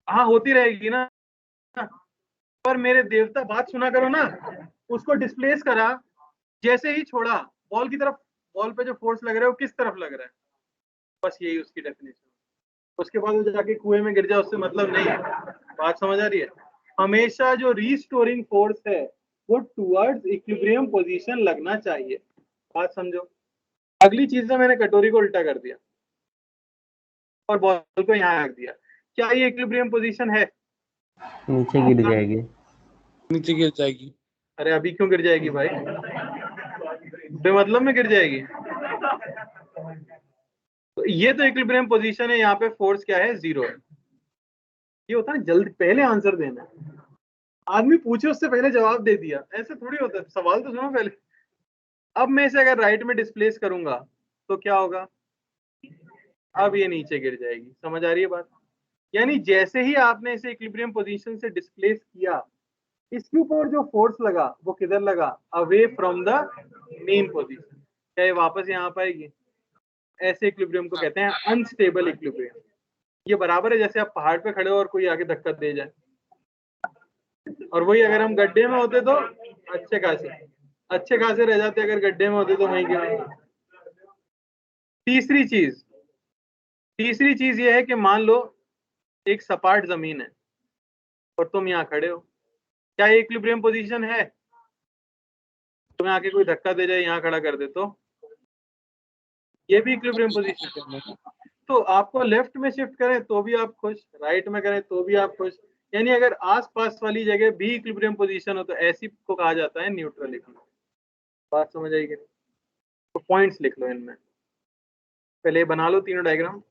हाँ होती रहेगी ना, पर मेरे देवता बात सुना करो ना। उसको डिस्प्लेस करा, जैसे ही छोड़ा बॉल की तरफ, बॉल पे जो फोर्स लग रहा है वो किस तरफ लग रहा है? बस यही उसकी डेफिनेशन। उसके बाद वो जाके कुएं में गिर जाए उससे मतलब नहीं। बात समझ आ रही है? हमेशा जो रीस्टोरिंग फोर्स है वो टुवर्ड्स इक्विलिब्रियम पोजीशन लगना चाहिए। बात समझो। अगली चीज में मैंने कटोरी को उल्टा कर दिया और बॉल को यहाँ रख दिया, क्या ये इक्विलिब्रियम पोजीशन है? नीचे गिर जाएगी। नीचे गिर जाएगी। अरे अभी क्यों गिर जाएगी भाई? बेमतलब में गिर जाएगी। तो ये तो इक्विलिब्रियम पोजीशन है, यहाँ पे फोर्स क्या है? जीरो है। ये होता है जल्दी पहले आंसर देना है। आदमी पूछे उससे पहले जवाब दे दिया, ऐसे थोड़ी होता है। सवाल तो सुनो पहले। अब मैं इसे अगर राइट में डिस्प्लेस करूंगा तो क्या होगा? अब ये नीचे गिर जाएगी। समझ आ रही है बात? यानी जैसे ही आपने इसे इक्विलिब्रियम पोजीशन से डिस्प्लेस किया, इसके ऊपर जो फोर्स लगा वो किधर लगा? Away from the main position. क्या ये वापस यहाँ पाएगी? ऐसे इक्विलिब्रियम को कहते हैं अनस्टेबल इक्विलिब्रियम। ये बराबर है जैसे आप पहाड़ पे खड़े हो और कोई आगे धक्का दे जाए, और वही अगर हम गड्ढे में होते तो अच्छे खासे रह जाते, अगर गड्ढे में होते तो वहीं के। तीसरी चीज ये है कि मान लो एक सपाट जमीन है और तुम यहाँ खड़े हो, क्या ये इक्विलिब्रियम पोजीशन है? तुम्हें आके कोई धक्का दे जाए, यहाँ खड़ा कर दे तो ये भी इक्विलिब्रियम पोजीशन है। तो आपको लेफ्ट में शिफ्ट करें तो भी आप खुश, राइट में करें तो भी आप खुश। यानी अगर आसपास वाली जगह भी इक्विलिब्रियम पोजीशन हो तो ऐसी को कहा जाता है न्यूट्रल इक्विलिब्रियम। बात समझ आएगी? तो पॉइंट्स लिख लो इनमें, पहले बना लो तीनों डायग्राम।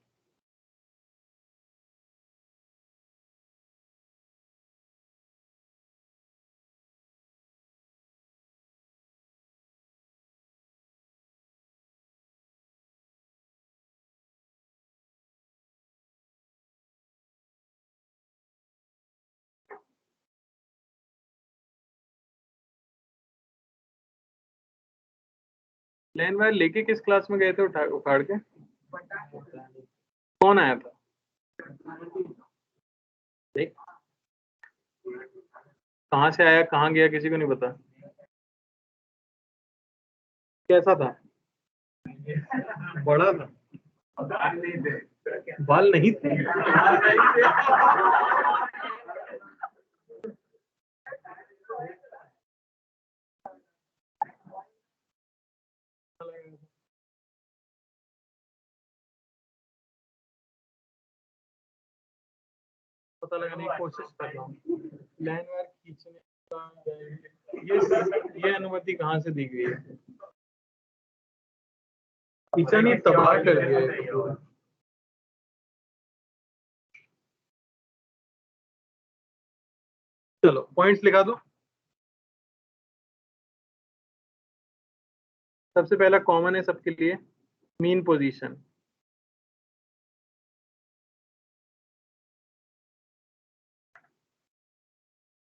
प्लेन वायर लेके किस क्लास में गए थे उखाड़ के? कौन आया था? देख कहाँ से आया कहाँ गया किसी को नहीं पता। कैसा था? बड़ा था? बाल नहीं थे। पता लगाने की कोशिश कर रहा हूँ लाइन वार खींचने का। ये अनुमति कहाँ से दी गई है? खींचा नहीं, तबाह कर दिया है पूरा। चलो पॉइंट्स लिखा दो। सबसे पहला कॉमन है सबके लिए, mean position.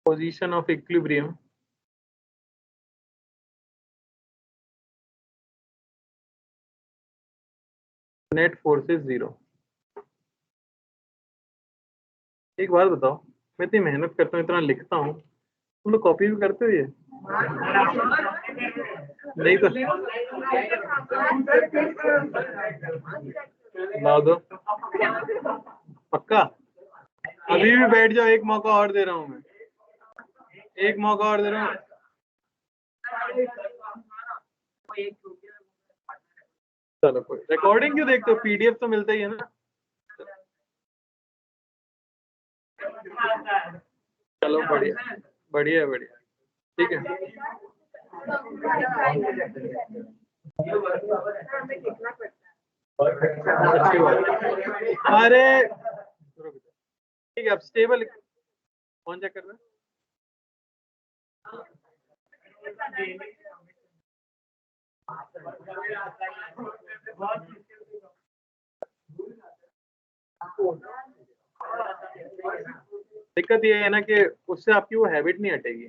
Position of equilibrium net force is 0। एक बात बताओ, मैं इतनी मेहनत करता हूँ, इतना लिखता हूँ, तुम लोग कॉपी भी करते हो ये? नहीं तो ला दो पक्का। अभी भी बैठ जाओ, एक मौका और दे रहा हूँ मैं, एक मौका और दे रहा हूँ। चलो कोई रिकॉर्डिंग क्यों देखते हो, पीडीएफ तो मिलता ही है ना। चलो बढ़िया बढ़िया बढ़िया, ठीक है। अच्छी बात। अरे ठीक है, अब स्टेबल कौन चेक कर रहा है? दिक्कत ये है ना कि उससे आपकी वो हैबिट नहीं हटेगी।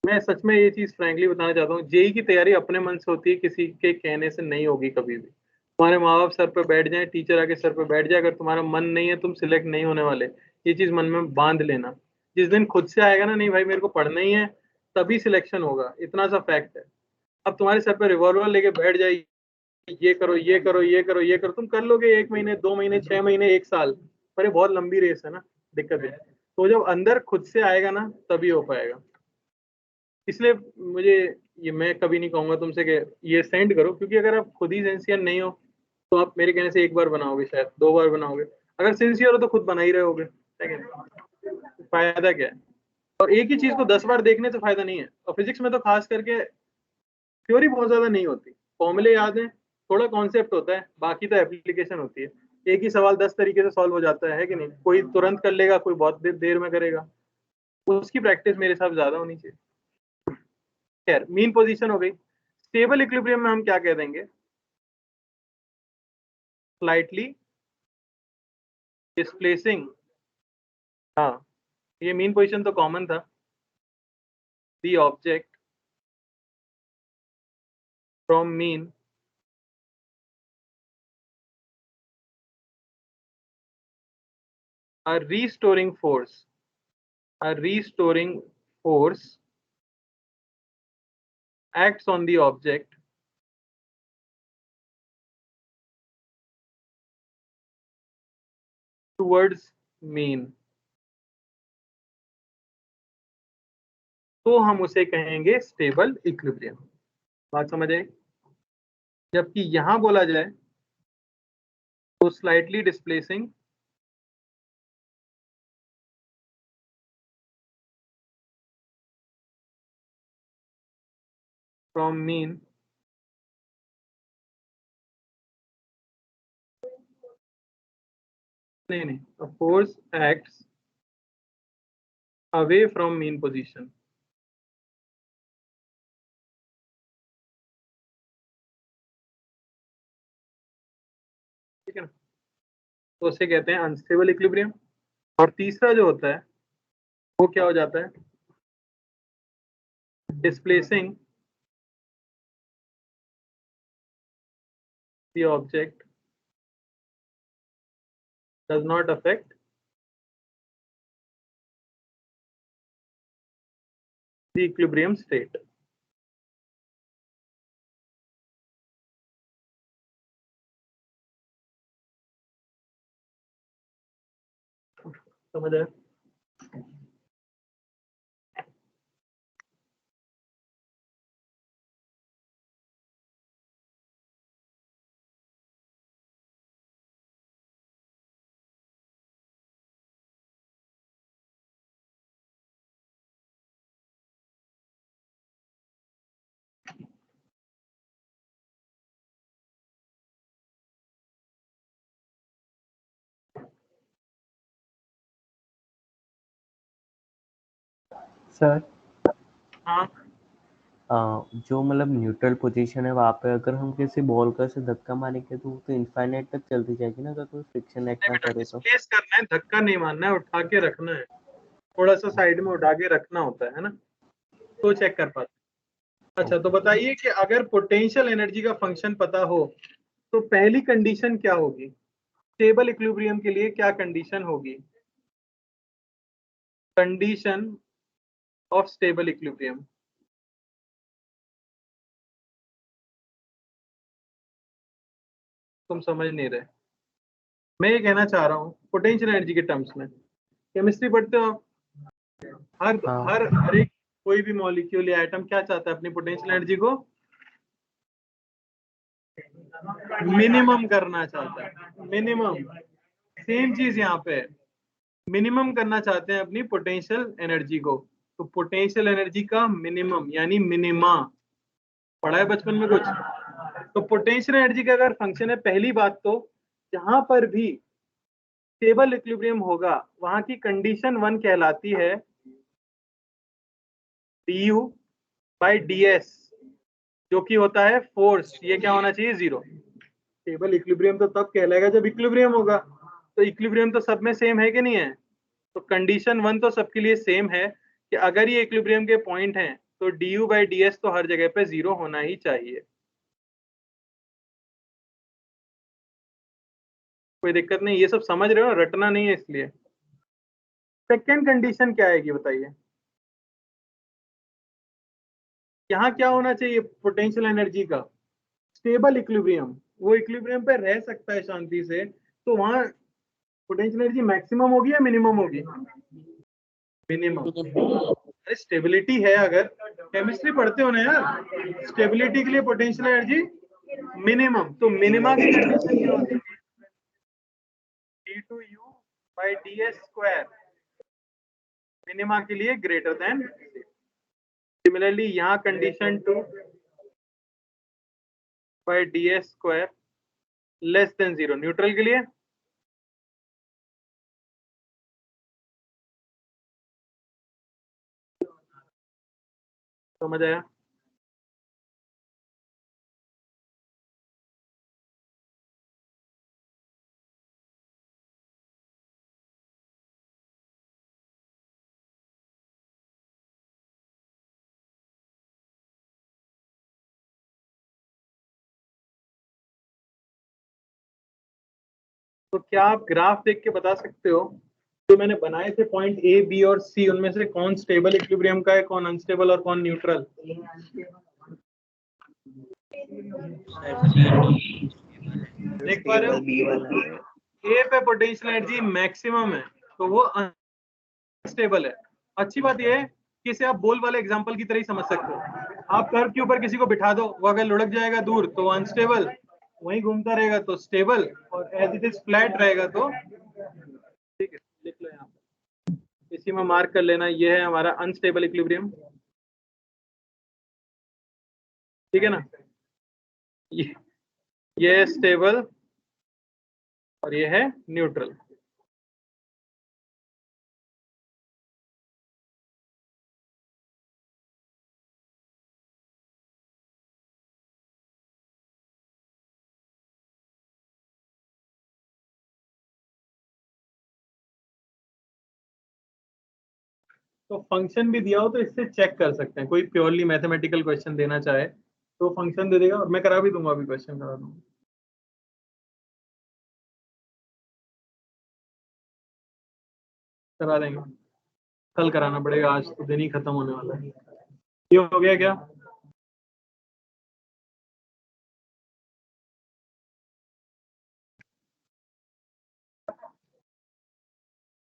मैं सच में ये चीज फ्रैंकली बताना चाहता हूँ, जेई की तैयारी अपने मन से होती है, किसी के कहने से नहीं होगी कभी भी। तुम्हारे माँ बाप सर पे बैठ जाए, टीचर आके सर पे बैठ जाए, अगर तुम्हारा मन नहीं है तुम सिलेक्ट नहीं होने वाले। ये चीज मन में बांध लेना। जिस दिन खुद से आएगा ना, नहीं भाई मेरे को पढ़ना ही है, तभी सिलेक्शन होगा, इतना सा फैक्ट है। अब तुम्हारे सर पे रिवॉल्वर लेके बैठ जाए, ये करो ये करो ये करो ये करो, तुम कर लोगे 1 महीने 2 महीने 6 महीने 1 साल, पर ये बहुत लंबी रेस है ना। दिक्कत है, तो जब अंदर खुद से आएगा ना तभी हो पाएगा। इसलिए मुझे ये, मैं कभी नहीं कहूंगा तुमसे कि ये सेंड करो, क्योंकि अगर आप खुद ही सिंसियर नहीं हो तो आप मेरे कहने से 1 बार बनाओगे, शायद 2 बार बनाओगे। अगर सिंसियर हो तो खुद बना ही रहे होगे, ठीक है? फायदा क्या है? और एक ही चीज को 10 बार देखने से फायदा नहीं है। और फिजिक्स में तो खास करके थ्योरी बहुत ज्यादा नहीं होती, फॉर्मूले याद है, थोड़ा कॉन्सेप्ट होता है, बाकी तो एप्लीकेशन होती है। एक ही सवाल 10 तरीके से सॉल्व हो जाता है कि नहीं? कोई तुरंत कर लेगा, कोई बहुत देर में करेगा। उसकी प्रैक्टिस मेरे हिसाब से ज्यादा होनी चाहिए। खैर, मीन पोजीशन हो गई। स्टेबल इक्विलिब्रियम में हम क्या कह देंगे? Slightly displacing. हाँ, ये मीन पोजीशन तो कॉमन था। The object from mean a restoring force acts on the object towards mean, तो हम उसे कहेंगे स्टेबल इक्विलिब्रियम। बात समझ आई? जबकि यहां बोला जाए तो स्लाइटली डिस्प्लेसिंग फ्रॉम मीन नहीं, force acts away from mean position. ठीक है ना? तो उसे कहते हैं अनस्टेबल इक्विलिब्रियम। और तीसरा जो होता है वो क्या हो जाता है? Displacing the object does not affect the equilibrium state। समझ आया? सर हाँ, जो मतलब न्यूट्रल पोजीशन है वहाँ पे अगर हम किसी बॉल का से धक्का मारेंगे तो वो तो इनफाइनाइट तक चलती जाएगी ना, अगर कोई फ्रिक्शन एक्ट नहीं ना बेटा, करे तो। डिस्प्लेस करना है, धक्का नहीं मारना है, उठा के रखना है, थोड़ा सा साइड में उठा के रखना होता है ना, तो चेक कर पाते। अच्छा, तो बताइए कि अगर पोटेंशियल एनर्जी का फंक्शन पता हो तो पहली कंडीशन क्या होगी? स्टेबल इक्विलिब्रियम के लिए क्या कंडीशन होगी? Condition of stable equilibrium. तुम समझ नहीं रहे, मैं ये कहना चाह रहा हूँ पोटेंशियल एनर्जी के टर्म्स में। केमिस्ट्री पढ़ते हो आप? हर हाँ। हर एक कोई भी मॉलिक्यूल या एटम क्या चाहता है? अपनी पोटेंशियल एनर्जी को मिनिमम करना चाहता है, मिनिमम। सेम चीज यहाँ पे है, मिनिमम करना चाहते हैं अपनी पोटेंशियल एनर्जी को। तो पोटेंशियल एनर्जी का मिनिमम यानी मिनिमा पढ़ा है बचपन में कुछ? तो पोटेंशियल एनर्जी का अगर फंक्शन है, पहली बात तो जहां पर भी स्टेबल इक्विलिब्रियम होगा वहां की कंडीशन 1 कहलाती है du बाई ds, जो कि होता है फोर्स। ये क्या होना चाहिए? 0। स्टेबल इक्विलिब्रियम तो तब कहलाएगा जब इक्विलिब्रियम होगा। तो इक्विलिब्रियम तो सब में सेम है कि नहीं है? तो कंडीशन 1 तो सबके लिए सेम है कि अगर ये इक्विलिब्रियम के पॉइंट हैं तो du बाई ds तो हर जगह पे 0 होना ही चाहिए। कोई दिक्कत नहीं, ये सब समझ रहे हो, रटना नहीं है इसलिए। सेकेंड कंडीशन क्या आएगी बताइए? यहाँ क्या होना चाहिए पोटेंशियल एनर्जी का? Stable equilibrium. वो इक्विलिब्रियम पे रह सकता है शांति से, तो वहां पोटेंशियल एनर्जी मैक्सिमम होगी या मिनिमम होगी? मिनिमम। अरे स्टेबिलिटी है, अगर केमिस्ट्री पढ़ते हो ना यार, स्टेबिलिटी के लिए पोटेंशियल एनर्जी मिनिमम। तो मिनिमा की कंडीशन क्या होती है? d2u by ds square, minima के लिए ग्रेटर देन। सिमिलरली यहाँ condition 2 by ds square less than 0, neutral के लिए। समझ आया? तो क्या आप ग्राफ देख के बता सकते हो जो मैंने बनाए थे पॉइंट ए बी और सी, उनमें से कौन स्टेबल इक्विलिब्रियम का है, कौन अनस्टेबल और कौन न्यूट्रल? देख पा रहे हो? बी वाला है। ए पे पोटेंशियल एनर्जी मैक्सिमम है तो वो अनस्टेबल है। अच्छी बात ये है कि इसे आप बोल वाले एग्जांपल की तरह ही समझ सकते हो। आप कर्व के ऊपर किसी को बिठा दो, वो अगर लुढ़क जाएगा दूर तो अनस्टेबल, वहीं घूमता रहेगा तो स्टेबल, और एज इट इज फ्लैट रहेगा तो ठीक है। लिख लो यहाँ पे, इसी में मार्क कर लेना, ये है हमारा अनस्टेबल इक्विलिब्रियम। ठीक है ना? ये है स्टेबल और ये है न्यूट्रल। तो फंक्शन भी दिया हो तो इससे चेक कर सकते हैं, कोई प्योरली मैथमेटिकल क्वेश्चन देना चाहे तो फंक्शन दे देगा, और मैं करा भी दूंगा, अभी क्वेश्चन करा दूंगा। करा देंगे, कल कराना पड़ेगा, आज तो दिन ही खत्म होने वाला है। ये हो गया क्या?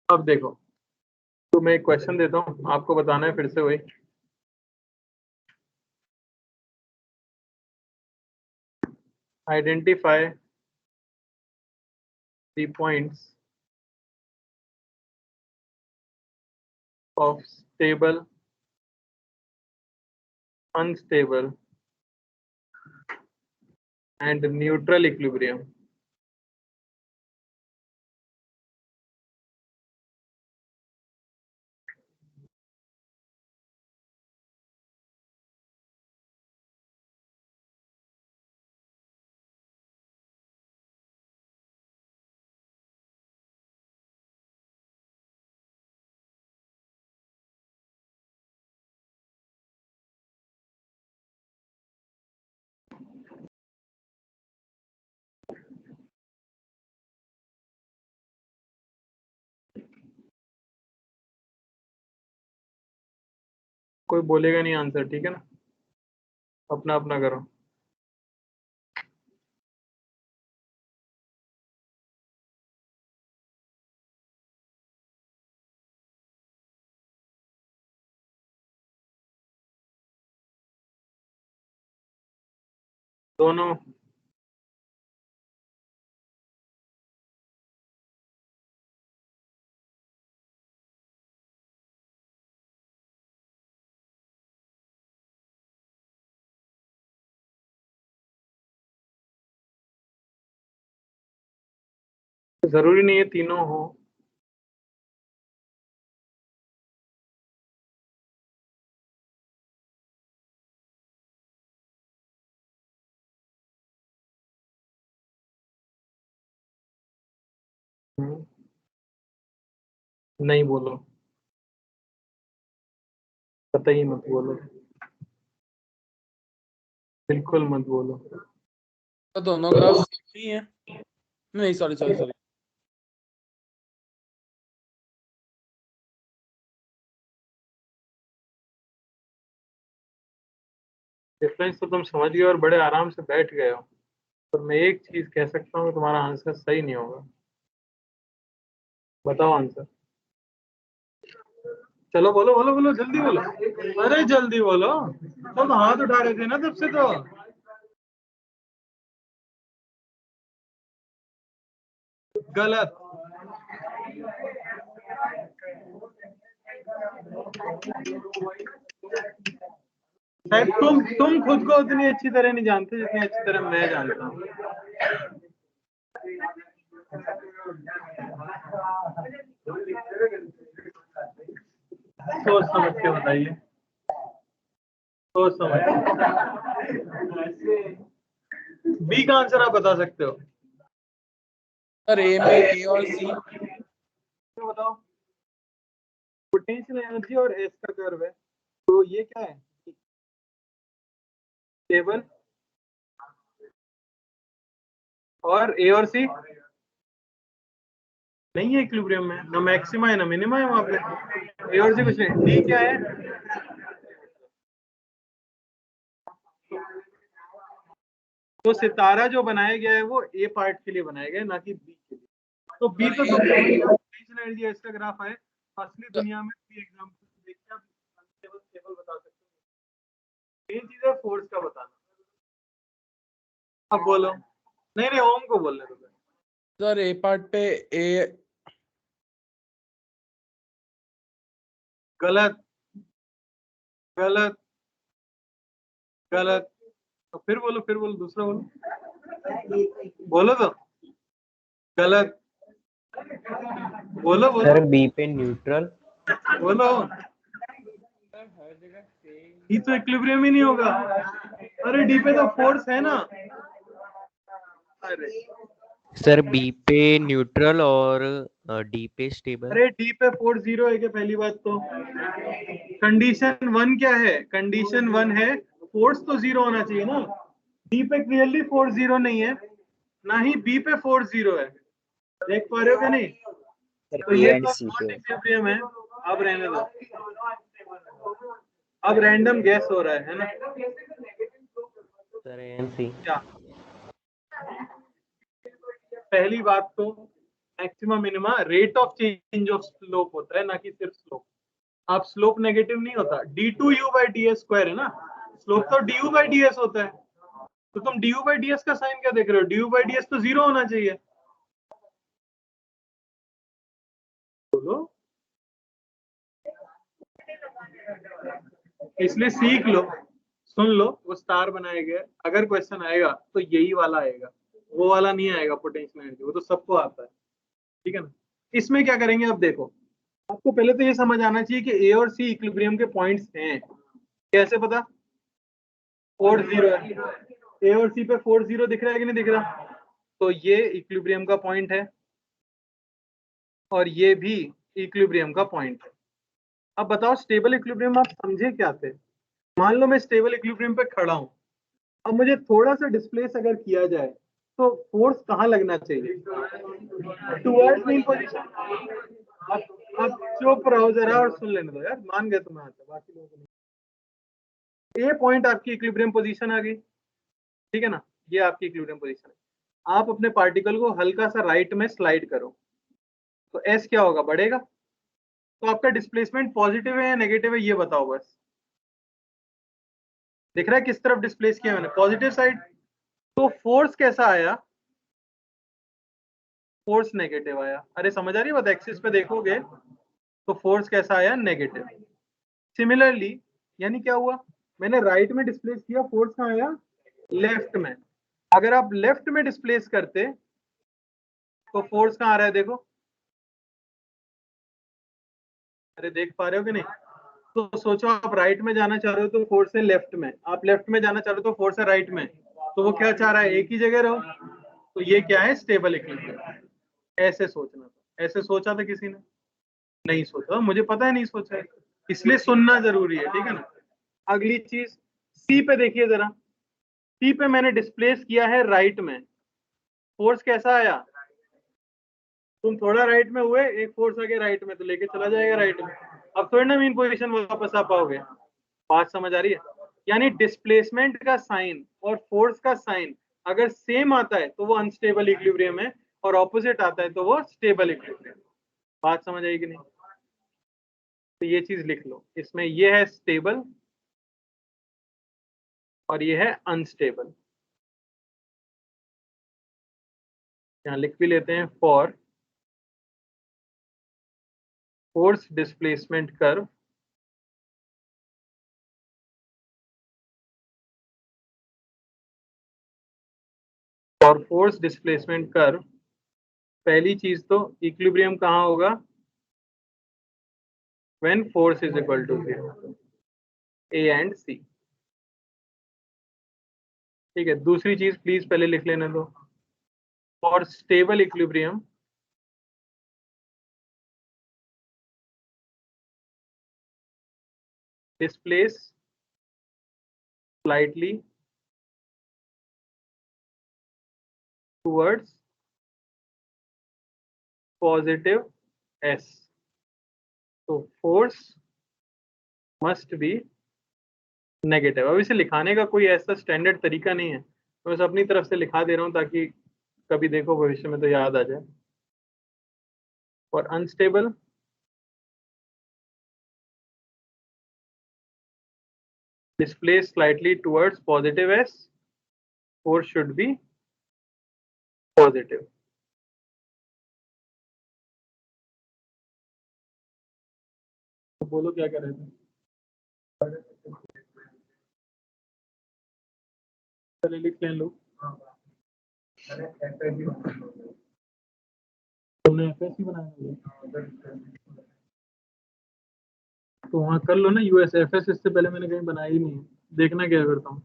अब देखो तो मैं एक क्वेश्चन देता हूँ, आपको बताना है फिर से वही। Identify the points of stable, unstable and neutral equilibrium. कोई बोलेगा नहीं आंसर, ठीक है ना? अपना अपना करो। दोनों जरूरी नहीं है तीनों हो। नहीं बोलो, कतई मत बोलो, बिल्कुल मत बोलो। तो दोनों ग्राफ सेम ही है। नहीं सॉरी सॉरी सॉरी, डिफरेंस तो तुम समझ गए और बड़े आराम से बैठ गए हो, पर मैं एक चीज कह सकता हूँ, तुम्हारा आंसर सही नहीं होगा। बताओ आंसर। चलो बोलो बोलो बोलो, जल्दी बोलो, अरे जल्दी बोलो, सब हाथ उठा रहे थे ना तब से तो। गलत। शायद तुम खुद को उतनी अच्छी तरह नहीं जानते जितनी अच्छी तरह मैं जानता हूँ। सोच समझ के बताइए, सोच समझ। बी का आंसर आप बता सकते हो। सर ए में ए और सी। तो बताओ, पोटेंशियल एनर्जी और एस का कर्व है, तो ये क्या है? टेबल। और ए और सी नहीं है इक्विलिब्रियम में, ना मैक्सिमा है ना मिनिमा है वहां पे। ए और सी कुछ नहीं। डी क्या है? तो सितारा जो बनाया गया है वो ए पार्ट के लिए बनाया गया है, ना कि बी के लिए। तो बी तो पोटेंशियल एनर्जी एस का ग्राफ है असली दुनिया में। भी एग्जांपल देखिए, आप अनस्टेबल स्टेबल बता सकते हो। मेन चीज है फोर्स का बताना। अब बोलो। नहीं नहीं, ओम को बोलने दो। सर ए पार्ट पे ए। गलत गलत गलत। तो फिर बोलो, फिर बोलो, दूसरा बोलो, बोलो तो। गलत। बोलो बोलो सर बी पे न्यूट्रल। बोलो। सर हर जगह सेम। ये तो इक्विलिब्रियम ही नहीं होगा। अरे डी पे तो फोर्स है ना। अरे सर बी पे न्यूट्रल और डी पे स्टेबल। अरे डी पे फोर्स जीरो है क्या? पहली बात तो कंडीशन वन क्या है? कंडीशन वन है फोर्स तो जीरो होना चाहिए ना। डी पे क्लियरली फोर्स जीरो नहीं है, ना ही बी पे फोर्स जीरो है। देख पा रहे हो क्या नहीं? तो ये तो नॉट इक्विलिब्रियम है। अब रहने दो, अब रैंडम गैस हो रहा है ना? सर ए एंड सी। क्या? पहली बात तो maximum minima rate of change of slope होता है, ना कि सिर्फ स्लोप। आप स्लोप नेगेटिव नहीं होता, d2u/ds स्क्वायर है ना, स्लोप तो du/ds होता है। तो तुम du/ds का साइन क्या देख रहे हो? du/ds तो 0 होना चाहिए। बोलो, इसलिए सीख लो, सुन लो, वो स्टार बनाया गया। अगर क्वेश्चन आएगा तो यही वाला आएगा, वो वाला नहीं आएगा पोटेंशियल एनर्जी, वो तो सबको आता है, ठीक है ना। इसमें क्या करेंगे, अब देखो, आपको पहले तो ये समझ आना चाहिए कि ए और सी इक्विलिब्रियम के पॉइंट्स हैं। कैसे पता? फोर्स 0 है, ए और सी पे फोर्स 0 दिख रहा है कि नहीं दिख रहा? तो ये इक्विलिब्रियम का पॉइंट है और ये भी इक्विलिब्रियम का पॉइंट है। अब बताओ स्टेबल इक्विलिब्रियम आप समझे क्या थे? मान लो मैं स्टेबल इक्विलिब्रियम पे खड़ा हूं, अब मुझे थोड़ा सा डिस्प्लेस अगर किया जाए तो फोर्स कहाँ लगना चाहिए? Towards mean position. अब चुप रहो जरा और सुन लेने दो यार, मान गए तुम्हें आता, बाकी लोगों को नहीं। ए पॉइंट आपकी इक्विलिब्रियम पोजीशन आ गई, ठीक है ना, ये आपकी इक्विलिब्रियम पोजीशन है। आप अपने पार्टिकल को हल्का सा राइट में स्लाइड करो तो एस क्या होगा? बढ़ेगा। तो आपका डिस्प्लेसमेंट पॉजिटिव है या नेगेटिव है ये बताओ बस। दिख रहा है किस तरफ डिस्प्लेस किया मैंने? Positive side. तो फोर्स कैसा आया? फोर्स नेगेटिव आया। अरे समझ आ रही है बात? एक्सिस पे देखोगे तो फोर्स कैसा आया? नेगेटिव। सिमिलरली यानी क्या हुआ, मैंने राइट में डिस्प्लेस किया, फोर्स कहाँ आया? लेफ्ट में। अगर आप लेफ्ट में डिस्प्लेस करते तो फोर्स कहाँ आ रहा है? देखो, अरे देख पा रहे हो कि नहीं? तो सोचो आप राइट में जाना चाह रहे हो तो फोर्स है लेफ्ट में, आप लेफ्ट में जाना चाह रहे हो तो फोर्स है राइट में। तो वो क्या चाह रहा है? एक ही जगह रहो। तो ये क्या है? Stable equilibrium. ऐसे सोचना था। ऐसे सोचा था किसी ने? नहीं सोचा, मुझे पता है नहीं सोचा है, इसलिए सुनना जरूरी है, ठीक है ना। अगली चीज सी पे देखिए जरा, सी पे मैंने डिस्प्लेस किया है राइट में, फोर्स कैसा आया? तुम थोड़ा राइट में हुए, एक फोर्स आ गया राइट में तो लेके चला जाएगा राइट में। अब थोड़ी ना मीन पोजीशन वापस आ पाओगे। बात समझ आ रही है? यानी डिस्प्लेसमेंट का साइन और फोर्स का साइन अगर सेम आता है तो वो अनस्टेबल इक्विलिब्रियम है, और ऑपोजिट आता है तो वो स्टेबल इक्विलिब्रियम। बात समझ आई कि नहीं? तो ये चीज लिख लो, इसमें ये है स्टेबल और ये है अनस्टेबल। यहां लिख भी लेते हैं, फॉर फोर्स डिस्प्लेसमेंट कर्व और फोर्स डिस्प्लेसमेंट कर्व। पहली चीज तो इक्विलिब्रियम कहां होगा? When force is equal to 0, A and C. ठीक है, दूसरी चीज प्लीज पहले लिख लेने दो, for stable equilibrium displace slightly towards positive s, तो फोर्स मस्ट बी नेगेटिव। अब इसे लिखाने का कोई ऐसा स्टैंडर्ड तरीका नहीं है, मैं बस अपनी तरफ से लिखा दे रहा हूं ताकि कभी देखो भविष्य में तो याद आ जाए। और unstable displace slightly towards positive s, force should be positive। तो बोलो क्या कर रहे थे? पहले लिख लें लो। तुमने एफएससी बनाया तो वहां कर लो ना, यूएसएफएस, इससे पहले मैंने कहीं बनाया ही नहीं है। देखना क्या करता हूँ,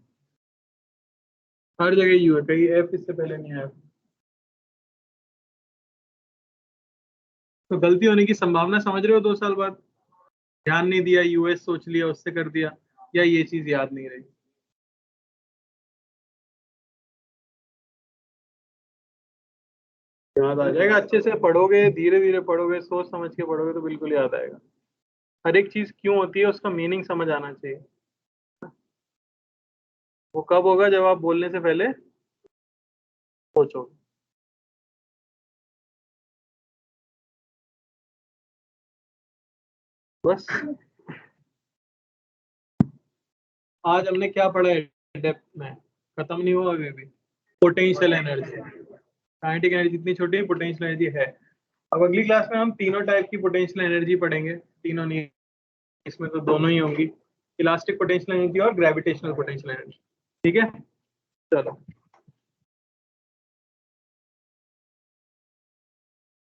हर जगह यू है, कहीं एफ इससे पहले नहीं आया। तो गलती होने की संभावना समझ रहे हो? 2 साल बाद ध्यान नहीं दिया, यूएस सोच लिया, उससे कर दिया, या ये चीज याद नहीं रही। याद आ जाएगा, अच्छे से पढ़ोगे, धीरे धीरे पढ़ोगे, सोच समझ के पढ़ोगे तो बिल्कुल याद आएगा। हर एक चीज क्यों होती है उसका मीनिंग समझ आना चाहिए। वो कब होगा? जब आप बोलने से पहले सोचो। बस आज हमने क्या पढ़ा है डेप्थ में, खत्म नहीं हुआ अभी भी। पोटेंशियल एनर्जी, काइनेटिक एनर्जी इतनी छोटी, पोटेंशियल एनर्जी है। अब अगली क्लास में हम तीनों टाइप की पोटेंशियल एनर्जी पढ़ेंगे, तीनों नहीं, इसमें तो दोनों ही होंगी, इलास्टिक पोटेंशियल एनर्जी और ग्रेविटेशनल पोटेंशियल एनर्जी। ठीक है, चलो।